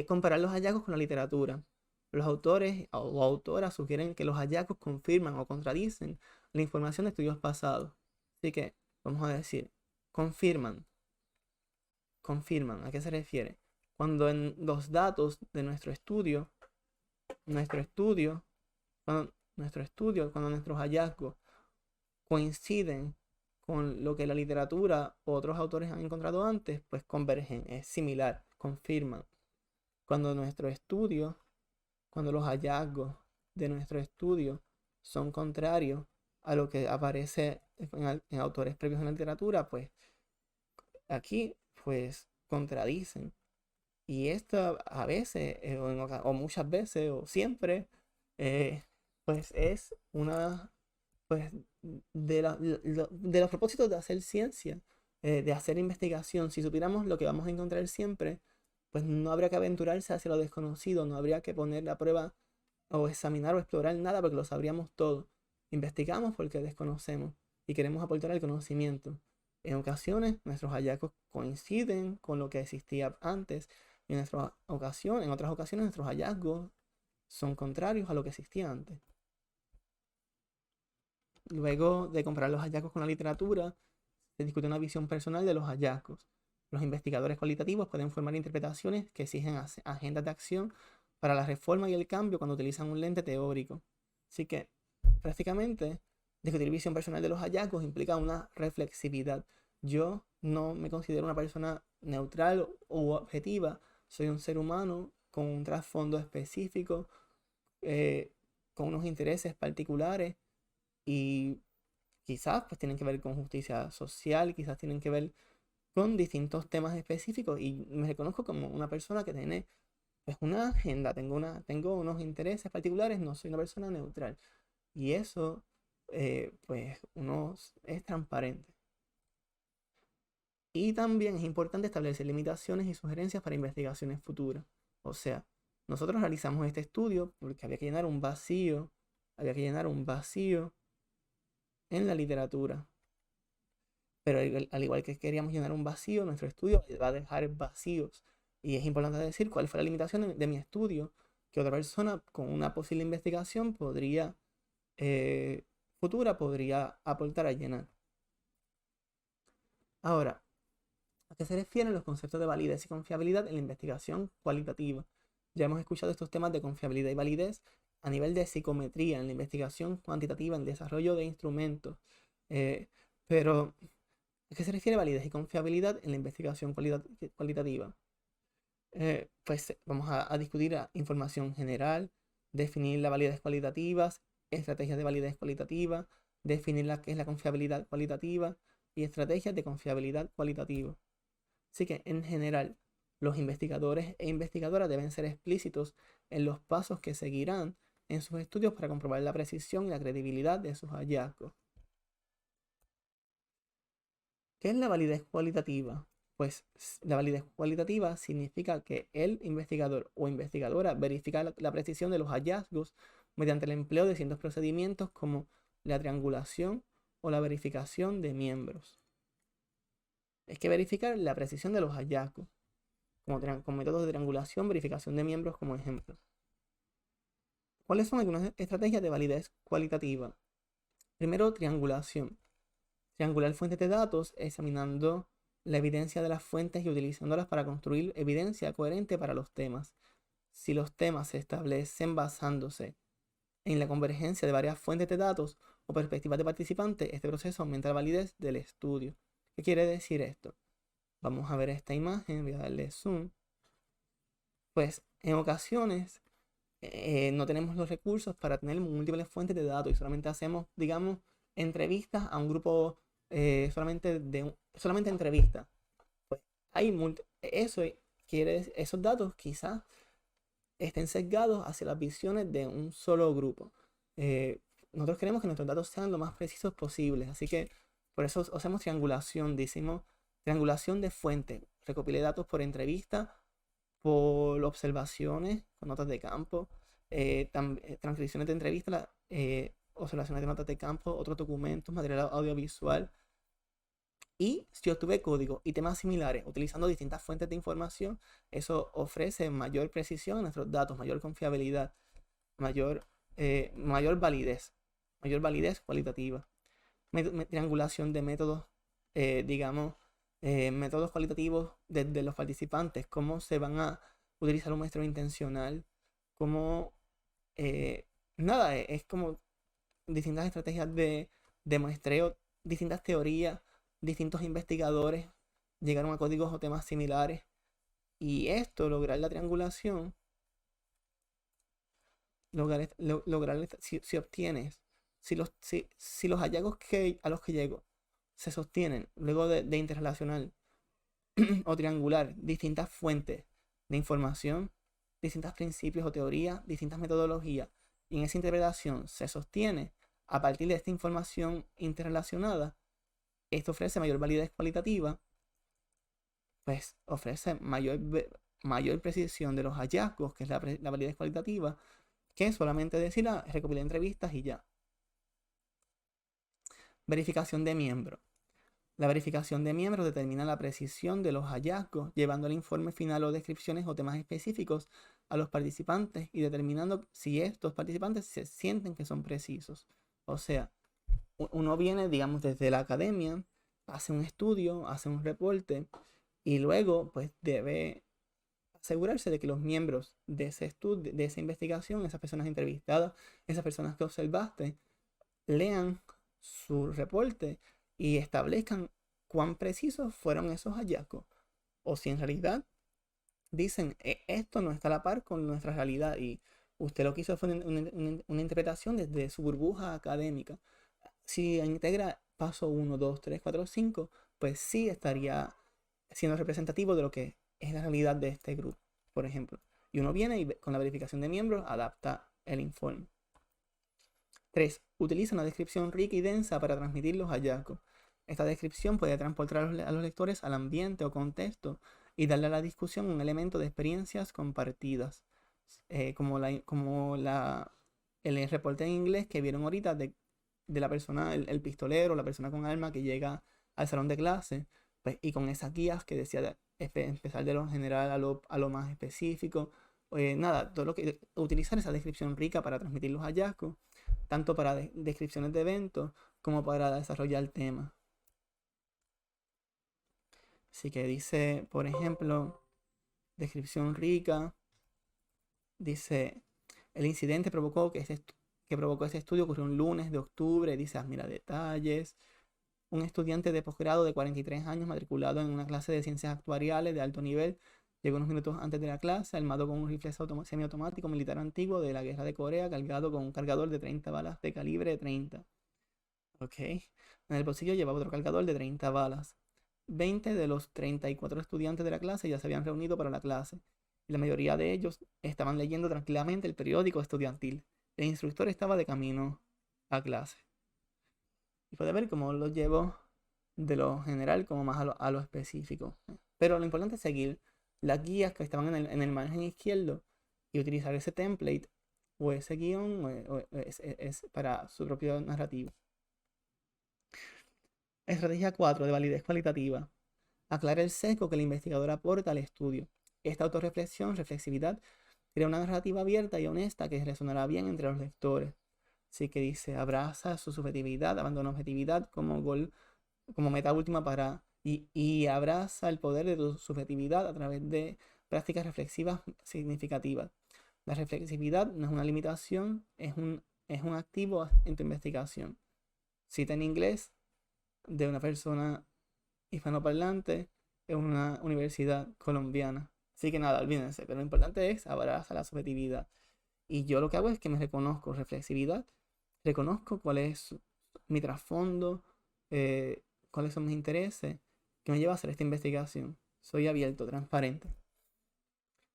Comparar los hallazgos con la literatura. Los autores o autoras sugieren que los hallazgos confirman o contradicen la información de estudios pasados. Así que vamos a decir, confirman. Confirman, ¿a qué se refiere? Cuando en los datos de cuando nuestros hallazgos coinciden con lo que la literatura u otros autores han encontrado antes, pues convergen, es similar, confirman. Cuando cuando los hallazgos de nuestro estudio son contrarios a lo que aparece en autores previos en la literatura, pues aquí pues contradicen. Y esto a veces, o muchas veces, o siempre, pues es una, pues, de los propósitos de hacer ciencia, de hacer investigación. Si supiéramos lo que vamos a encontrar siempre, pues no habría que aventurarse hacia lo desconocido, no habría que poner a prueba o examinar o explorar nada porque lo sabríamos todo. Investigamos porque desconocemos y queremos aportar el conocimiento. En ocasiones nuestros hallazgos coinciden con lo que existía antes y en otras ocasiones nuestros hallazgos son contrarios a lo que existía antes. Luego de comparar los hallazgos con la literatura, se discute una visión personal de los hallazgos. Los investigadores cualitativos pueden formar interpretaciones que exigen agendas de acción para la reforma y el cambio cuando utilizan un lente teórico. Así que, prácticamente, discutir visión personal de los hallazgos implica una reflexividad. Yo no me considero una persona neutral u objetiva. Soy un ser humano con un trasfondo específico, con unos intereses particulares y quizás pues tienen que ver con justicia social, quizás tienen que ver con distintos temas específicos y me reconozco como una persona que tiene pues una agenda, tengo unos intereses particulares, no soy una persona neutral y eso pues uno es transparente. Y también es importante establecer limitaciones y sugerencias para investigaciones futuras. O sea, nosotros realizamos este estudio porque había que llenar un vacío en la literatura. Pero al igual que queríamos llenar un vacío, nuestro estudio va a dejar vacíos. Y es importante decir cuál fue la limitación de mi estudio, que otra persona con una posible investigación futura podría aportar a llenar. Ahora, ¿a qué se refieren los conceptos de validez y confiabilidad en la investigación cualitativa? Ya hemos escuchado estos temas de confiabilidad y validez a nivel de psicometría, en la investigación cuantitativa, en el desarrollo de instrumentos. Pero, ¿a qué se refiere validez y confiabilidad en la investigación cualitativa? Pues vamos a discutir información general, definir la validez cualitativa, estrategias de validez cualitativa, definir qué es la confiabilidad cualitativa y estrategias de confiabilidad cualitativa. Así que, en general, los investigadores e investigadoras deben ser explícitos en los pasos que seguirán en sus estudios para comprobar la precisión y la credibilidad de sus hallazgos. ¿Qué es la validez cualitativa? Pues la validez cualitativa significa que el investigador o investigadora verifica la precisión de los hallazgos mediante el empleo de ciertos procedimientos como la triangulación o la verificación de miembros. Es que verificar la precisión de los hallazgos, con métodos de triangulación, verificación de miembros como ejemplo. ¿Cuáles son algunas estrategias de validez cualitativa? Primero, triangulación. Triangular fuentes de datos examinando la evidencia de las fuentes y utilizándolas para construir evidencia coherente para los temas. Si los temas se establecen basándose en la convergencia de varias fuentes de datos o perspectivas de participantes, este proceso aumenta la validez del estudio. ¿Qué quiere decir esto? Vamos a ver esta imagen, voy a darle zoom. Pues en ocasiones no tenemos los recursos para tener múltiples fuentes de datos y solamente hacemos, digamos, entrevistas a un grupo solamente entrevistas. Pues esos datos quizás estén sesgados hacia las visiones de un solo grupo. Eh, Nosotros queremos que nuestros datos sean lo más precisos posibles, así que por eso hacemos triangulación, decimos triangulación de fuentes. Recopilé datos por entrevista, por observaciones con notas de campo, transcripciones de entrevistas, observaciones de notas de campo, otros documentos, material audiovisual. Y si obtuve código y temas similares utilizando distintas fuentes de información, eso ofrece mayor precisión en nuestros datos, mayor confiabilidad, mayor, mayor validez cualitativa. Triangulación de métodos, digamos, métodos cualitativos de los participantes, cómo se van a utilizar un muestreo intencional, cómo, nada, es como distintas estrategias de muestreo, distintas teorías, distintos investigadores llegaron a códigos o temas similares. Y esto, lograr la triangulación, si obtienes, si los hallazgos a los que llego se sostienen luego de interrelacionar o triangular distintas fuentes de información, distintos principios o teorías, distintas metodologías, y en esa interpretación se sostiene a partir de esta información interrelacionada, esto ofrece mayor validez cualitativa, pues ofrece mayor precisión de los hallazgos, que es la validez cualitativa, que solamente decir, recopilar entrevistas y ya. Verificación de miembros. La verificación de miembros determina la precisión de los hallazgos, llevando el informe final o descripciones o temas específicos a los participantes y determinando si estos participantes se sienten que son precisos. O sea, uno viene, digamos, desde la academia, hace un estudio, hace un reporte y luego pues debe asegurarse de que los miembros de ese estudio, de esa investigación, esas personas entrevistadas, esas personas que observaste, lean su reporte y establezcan cuán precisos fueron esos hallazgos. O si en realidad dicen, esto no está a la par con nuestra realidad y usted lo que hizo fue una interpretación desde su burbuja académica. Si integra paso 1, 2, 3, 4, 5, pues sí estaría siendo representativo de lo que es la realidad de este grupo, por ejemplo. Y uno viene y con la verificación de miembros adapta el informe. 3. Utiliza una descripción rica y densa para transmitir los hallazgos. Esta descripción puede transportar a los lectores al ambiente o contexto y darle a la discusión un elemento de experiencias compartidas, como el reporte en inglés que vieron ahorita de la persona, el pistolero, la persona con arma que llega al salón de clase, pues, y con esas guías que decía empezar de lo general a lo más específico. Nada, todo lo que utilizar esa descripción rica para transmitir los hallazgos, tanto para descripciones de eventos como para desarrollar temas. Así que dice, por ejemplo, descripción rica, dice, el incidente que provocó ese estudio ocurrió un lunes de octubre, dice, mira detalles. Un estudiante de posgrado de 43 años matriculado en una clase de ciencias actuariales de alto nivel llegó unos minutos antes de la clase, armado con un rifle semiautomático militar antiguo de la guerra de Corea, cargado con un cargador de 30 balas de calibre 30. Ok. En el bolsillo llevaba otro cargador de 30 balas. 20 de los 34 estudiantes de la clase ya se habían reunido para la clase, y la mayoría de ellos estaban leyendo tranquilamente el periódico estudiantil. El instructor estaba de camino a clase. Y puede ver cómo lo llevo de lo general como más a lo específico. Pero lo importante es seguir las guías que estaban en el margen izquierdo y utilizar ese template o ese guión es para su propio narrativo. Estrategia 4 de validez cualitativa. Aclara el sesgo que el investigador aporta al estudio. Esta reflexividad, crea una narrativa abierta y honesta que resonará bien entre los lectores. Así que dice, abraza su subjetividad, abandona objetividad como meta última y abraza el poder de tu subjetividad a través de prácticas reflexivas significativas. La reflexividad no es una limitación, es un activo en tu investigación. Cita en inglés de una persona hispanoparlante, en una universidad colombiana. Así que nada, olvídense. Pero lo importante es abrazar la subjetividad. Y yo lo que hago es que me reconozco reflexividad, reconozco cuál es mi trasfondo, cuáles son mis intereses, que me lleva a hacer esta investigación. Soy abierto, transparente.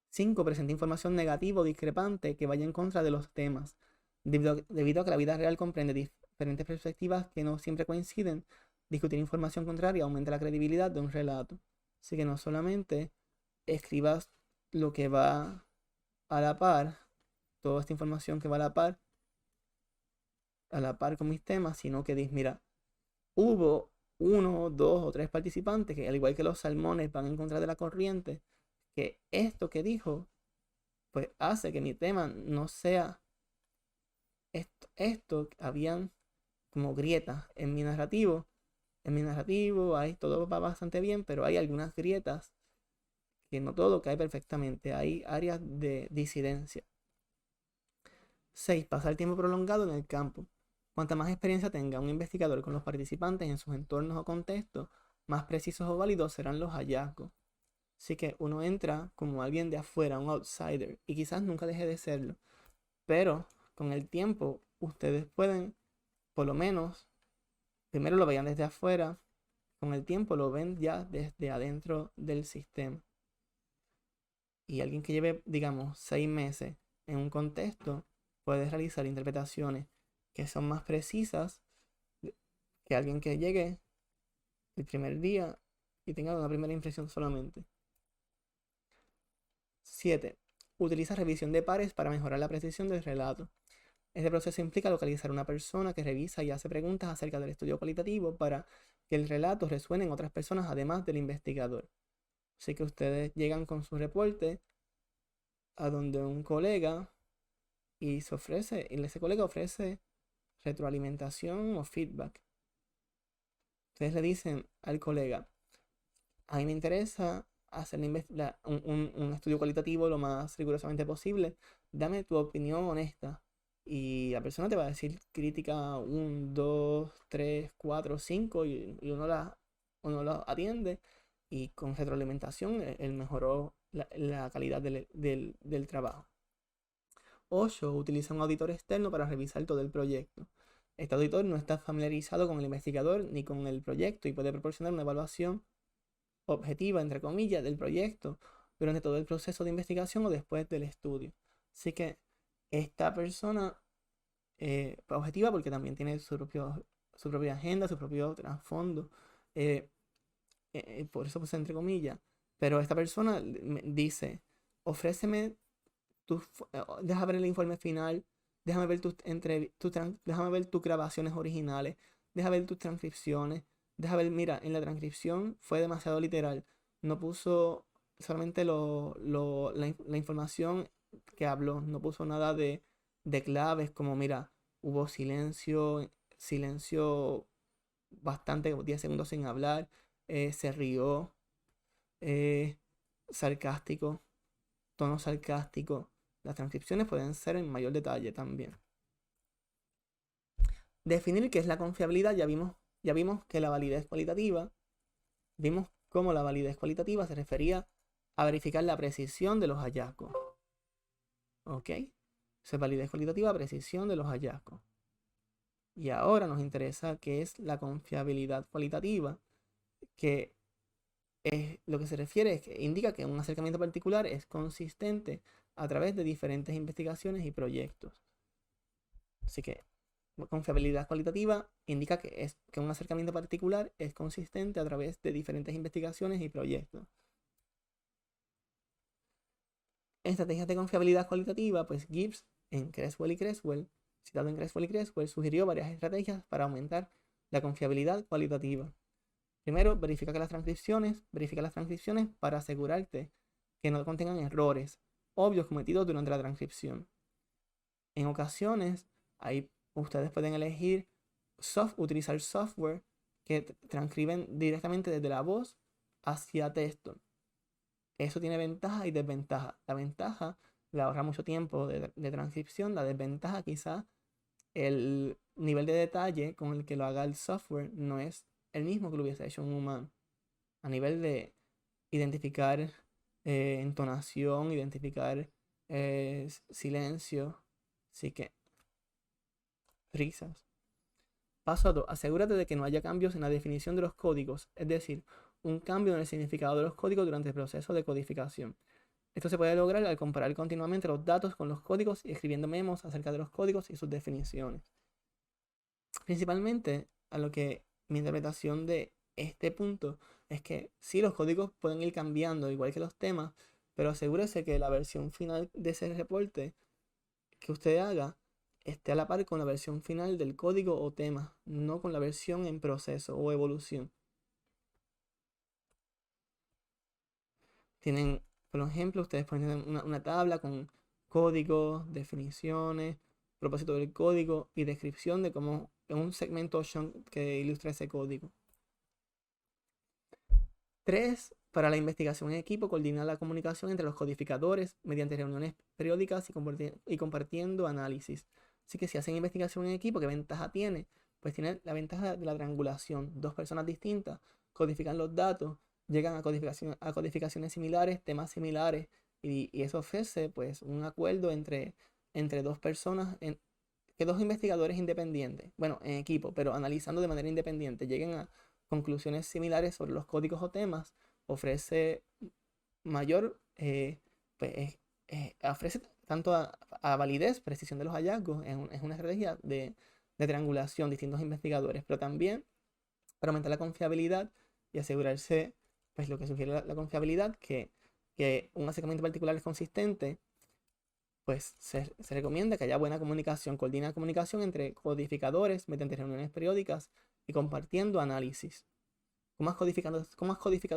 5. Presenta información negativa o discrepante que vaya en contra de los temas. Debido a que la vida real comprende diferentes perspectivas que no siempre coinciden, discutir información contraria aumenta la credibilidad de un relato. Así que no solamente escribas lo que va a la par, toda esta información que va a la par con mis temas, sino que dices, mira, hubo 1, 2 o 3 participantes que, al igual que los salmones, van en contra de la corriente, que esto que dijo, pues hace que mi tema no sea esto, habían como grietas en mi narrativo. En mi narrativo ahí todo va bastante bien, pero hay algunas grietas que no todo cae perfectamente. Hay áreas de disidencia. 6. Pasar tiempo prolongado en el campo. Cuanta más experiencia tenga un investigador con los participantes en sus entornos o contextos, más precisos o válidos serán los hallazgos. Así que uno entra como alguien de afuera, un outsider, y quizás nunca deje de serlo. Pero con el tiempo, ustedes pueden, por lo menos, primero lo vean desde afuera, con el tiempo lo ven ya desde adentro del sistema. Y alguien que lleve, digamos, 6 meses en un contexto, puede realizar interpretaciones que son más precisas que alguien que llegue el primer día y tenga una primera impresión solamente. 7. Utiliza revisión de pares para mejorar la precisión del relato. Este proceso implica localizar una persona que revisa y hace preguntas acerca del estudio cualitativo para que el relato resuene en otras personas además del investigador. Así que ustedes llegan con su reporte a donde un colega y ese colega ofrece retroalimentación o feedback. Ustedes le dicen al colega, a mí me interesa hacer un estudio cualitativo lo más rigurosamente posible, dame tu opinión honesta. Y la persona te va a decir crítica 1, 2, 3, 4, 5 y uno la atiende y con retroalimentación él mejoró la calidad del trabajo. 8. Utiliza un auditor externo para revisar todo el proyecto. Este auditor no está familiarizado con el investigador ni con el proyecto y puede proporcionar una evaluación objetiva, entre comillas, del proyecto durante todo el proceso de investigación o después del estudio. Así que esta persona objetiva porque también tiene su propia agenda, su propio trasfondo. Por eso puse entre comillas. Pero esta persona me dice, ofréceme deja ver el informe final, déjame ver déjame ver tus grabaciones originales, deja ver tus transcripciones, deja ver, mira, en la transcripción fue demasiado literal, no puso solamente la información que habló, no puso nada de claves como, mira, hubo silencio bastante, 10 segundos sin hablar, se rió, eh, sarcástico, tono sarcástico. Las transcripciones pueden ser en mayor detalle también. Definir qué es la confiabilidad, ya vimos que la validez cualitativa, vimos cómo la validez cualitativa se refería a verificar la precisión de los hallazgos. ¿Ok? Eso es validez cualitativa, precisión de los hallazgos. Y ahora nos interesa qué es la confiabilidad cualitativa, que es lo que se refiere es que indica que un acercamiento particular es consistente a través de diferentes investigaciones y proyectos. Así que confiabilidad cualitativa indica que un acercamiento particular es consistente a través de diferentes investigaciones y proyectos. Estrategias de confiabilidad cualitativa, pues Gibbs en Creswell y Creswell, citado en Creswell y Creswell, sugirió varias estrategias para aumentar la confiabilidad cualitativa. Primero, verifica las transcripciones para asegurarte que no contengan errores obvios cometidos durante la transcripción. En ocasiones, ahí ustedes pueden elegir utilizar software que transcriben directamente desde la voz hacia texto. Eso tiene ventaja y desventaja. La ventaja le ahorra mucho tiempo de transcripción. La desventaja quizá el nivel de detalle con el que lo haga el software no es el mismo que lo hubiese hecho un humano. A nivel de identificar entonación, identificar silencio, así que risas. Paso 2. Asegúrate de que no haya cambios en la definición de los códigos, es decir, un cambio en el significado de los códigos durante el proceso de codificación. Esto se puede lograr al comparar continuamente los datos con los códigos y escribiendo memos acerca de los códigos y sus definiciones. Principalmente, a lo que mi interpretación de este punto es que sí, los códigos pueden ir cambiando, igual que los temas, pero asegúrese que la versión final de ese reporte que usted haga esté a la par con la versión final del código o tema, no con la versión en proceso o evolución. Tienen, por ejemplo, ustedes pueden tener una tabla con códigos, definiciones, propósito del código y descripción de cómo es un segmento chunk que ilustra ese código. 3. Para la investigación en equipo, coordina la comunicación entre los codificadores mediante reuniones periódicas y compartiendo análisis. Así que si hacen investigación en equipo, ¿qué ventaja tiene? Pues tiene la ventaja de la triangulación. Dos personas distintas codifican los datos, llegan a codificaciones similares, temas similares, y eso ofrece pues un acuerdo entre dos personas, que dos investigadores independientes, bueno, en equipo, pero analizando de manera independiente, lleguen a conclusiones similares sobre los códigos o temas, ofrece mayor, pues, ofrece tanto a validez, precisión de los hallazgos, es una estrategia de triangulación, distintos investigadores, pero también para aumentar la confiabilidad y asegurarse, pues lo que sugiere la confiabilidad, que un acercamiento particular es consistente, pues se recomienda que haya buena comunicación, coordina comunicación entre codificadores mediante reuniones periódicas y compartiendo análisis. Cómo has codificado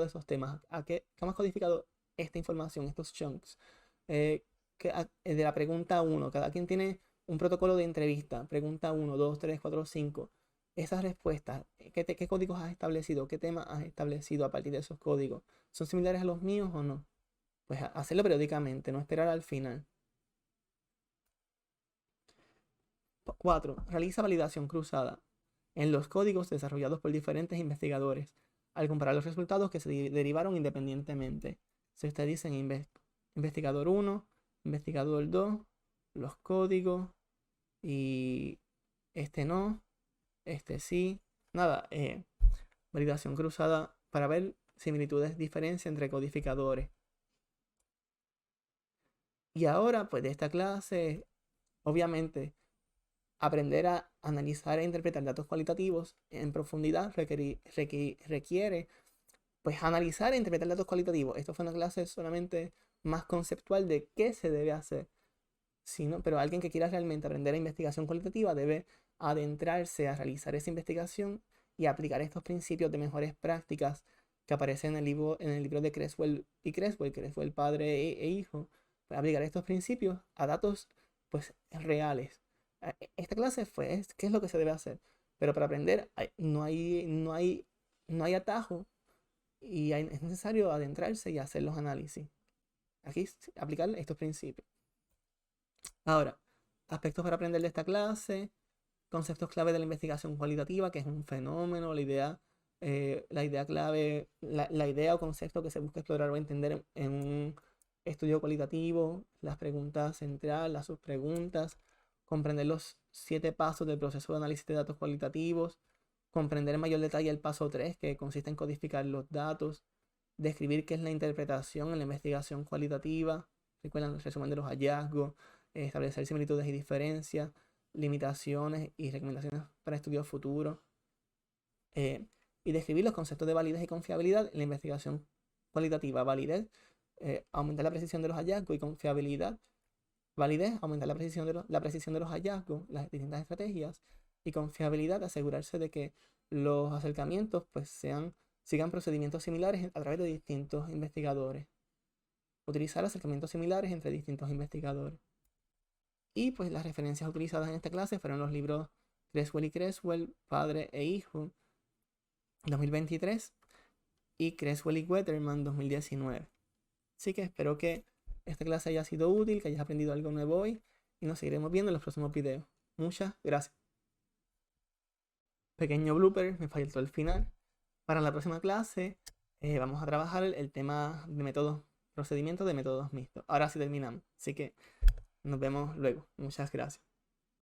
esos temas? ¿Cómo has codificado esta información, estos chunks? De la pregunta 1, cada quien tiene un protocolo de entrevista. Pregunta 1, 2, 3, 4, 5. Esas respuestas, ¿qué códigos has establecido? ¿Qué temas has establecido a partir de esos códigos? ¿Son similares a los míos o no? Pues hacerlo periódicamente, no esperar al final. 4. Realiza validación cruzada en los códigos desarrollados por diferentes investigadores al comparar los resultados que se derivaron independientemente. Si usted dice investigador 1, investigador 2, los códigos y este no, este sí, nada, validación cruzada para ver similitudes, diferencias entre codificadores. Y ahora, pues de esta clase, obviamente, aprender a analizar e interpretar datos cualitativos en profundidad requiere pues analizar e interpretar datos cualitativos. Esto fue una clase solamente más conceptual de qué se debe hacer. Pero alguien que quiera realmente aprender a investigación cualitativa debe adentrarse a realizar esa investigación y aplicar estos principios de mejores prácticas que aparecen en el libro de Creswell y Creswell padre e hijo. Aplicar estos principios a datos pues reales. Esta clase fue qué es lo que se debe hacer. Pero para aprender no hay atajo y es necesario adentrarse y hacer los análisis. Aquí aplicar estos principios. Ahora, aspectos para aprender de esta clase, conceptos clave de la investigación cualitativa, que es un fenómeno, la idea clave, la idea o concepto que se busca explorar o entender en un estudio cualitativo, las preguntas centrales, las subpreguntas, comprender los 7 pasos del proceso de análisis de datos cualitativos, comprender en mayor detalle el paso 3, que consiste en codificar los datos, describir qué es la interpretación en la investigación cualitativa, recuerdan el resumen de los hallazgos, establecer similitudes y diferencias, limitaciones y recomendaciones para estudios futuros, y describir los conceptos de validez y confiabilidad en la investigación cualitativa. Validez, aumentar la precisión de los hallazgos, y confiabilidad, validez, aumentar la precisión de los hallazgos, las distintas estrategias, y confiabilidad, asegurarse de que los acercamientos pues sigan procedimientos similares a través de distintos investigadores. Utilizar acercamientos similares entre distintos investigadores. Y pues las referencias utilizadas en esta clase fueron los libros Creswell y Creswell, padre e hijo, 2023, y Creswell y Wetterman, 2019. Así que espero que esta clase haya sido útil, que hayas aprendido algo nuevo hoy, y nos seguiremos viendo en los próximos videos. Muchas gracias. Pequeño blooper, me faltó el final. Para la próxima clase vamos a trabajar el tema de métodos, procedimientos de métodos mixtos. Ahora sí terminamos. Así que nos vemos luego. Muchas gracias.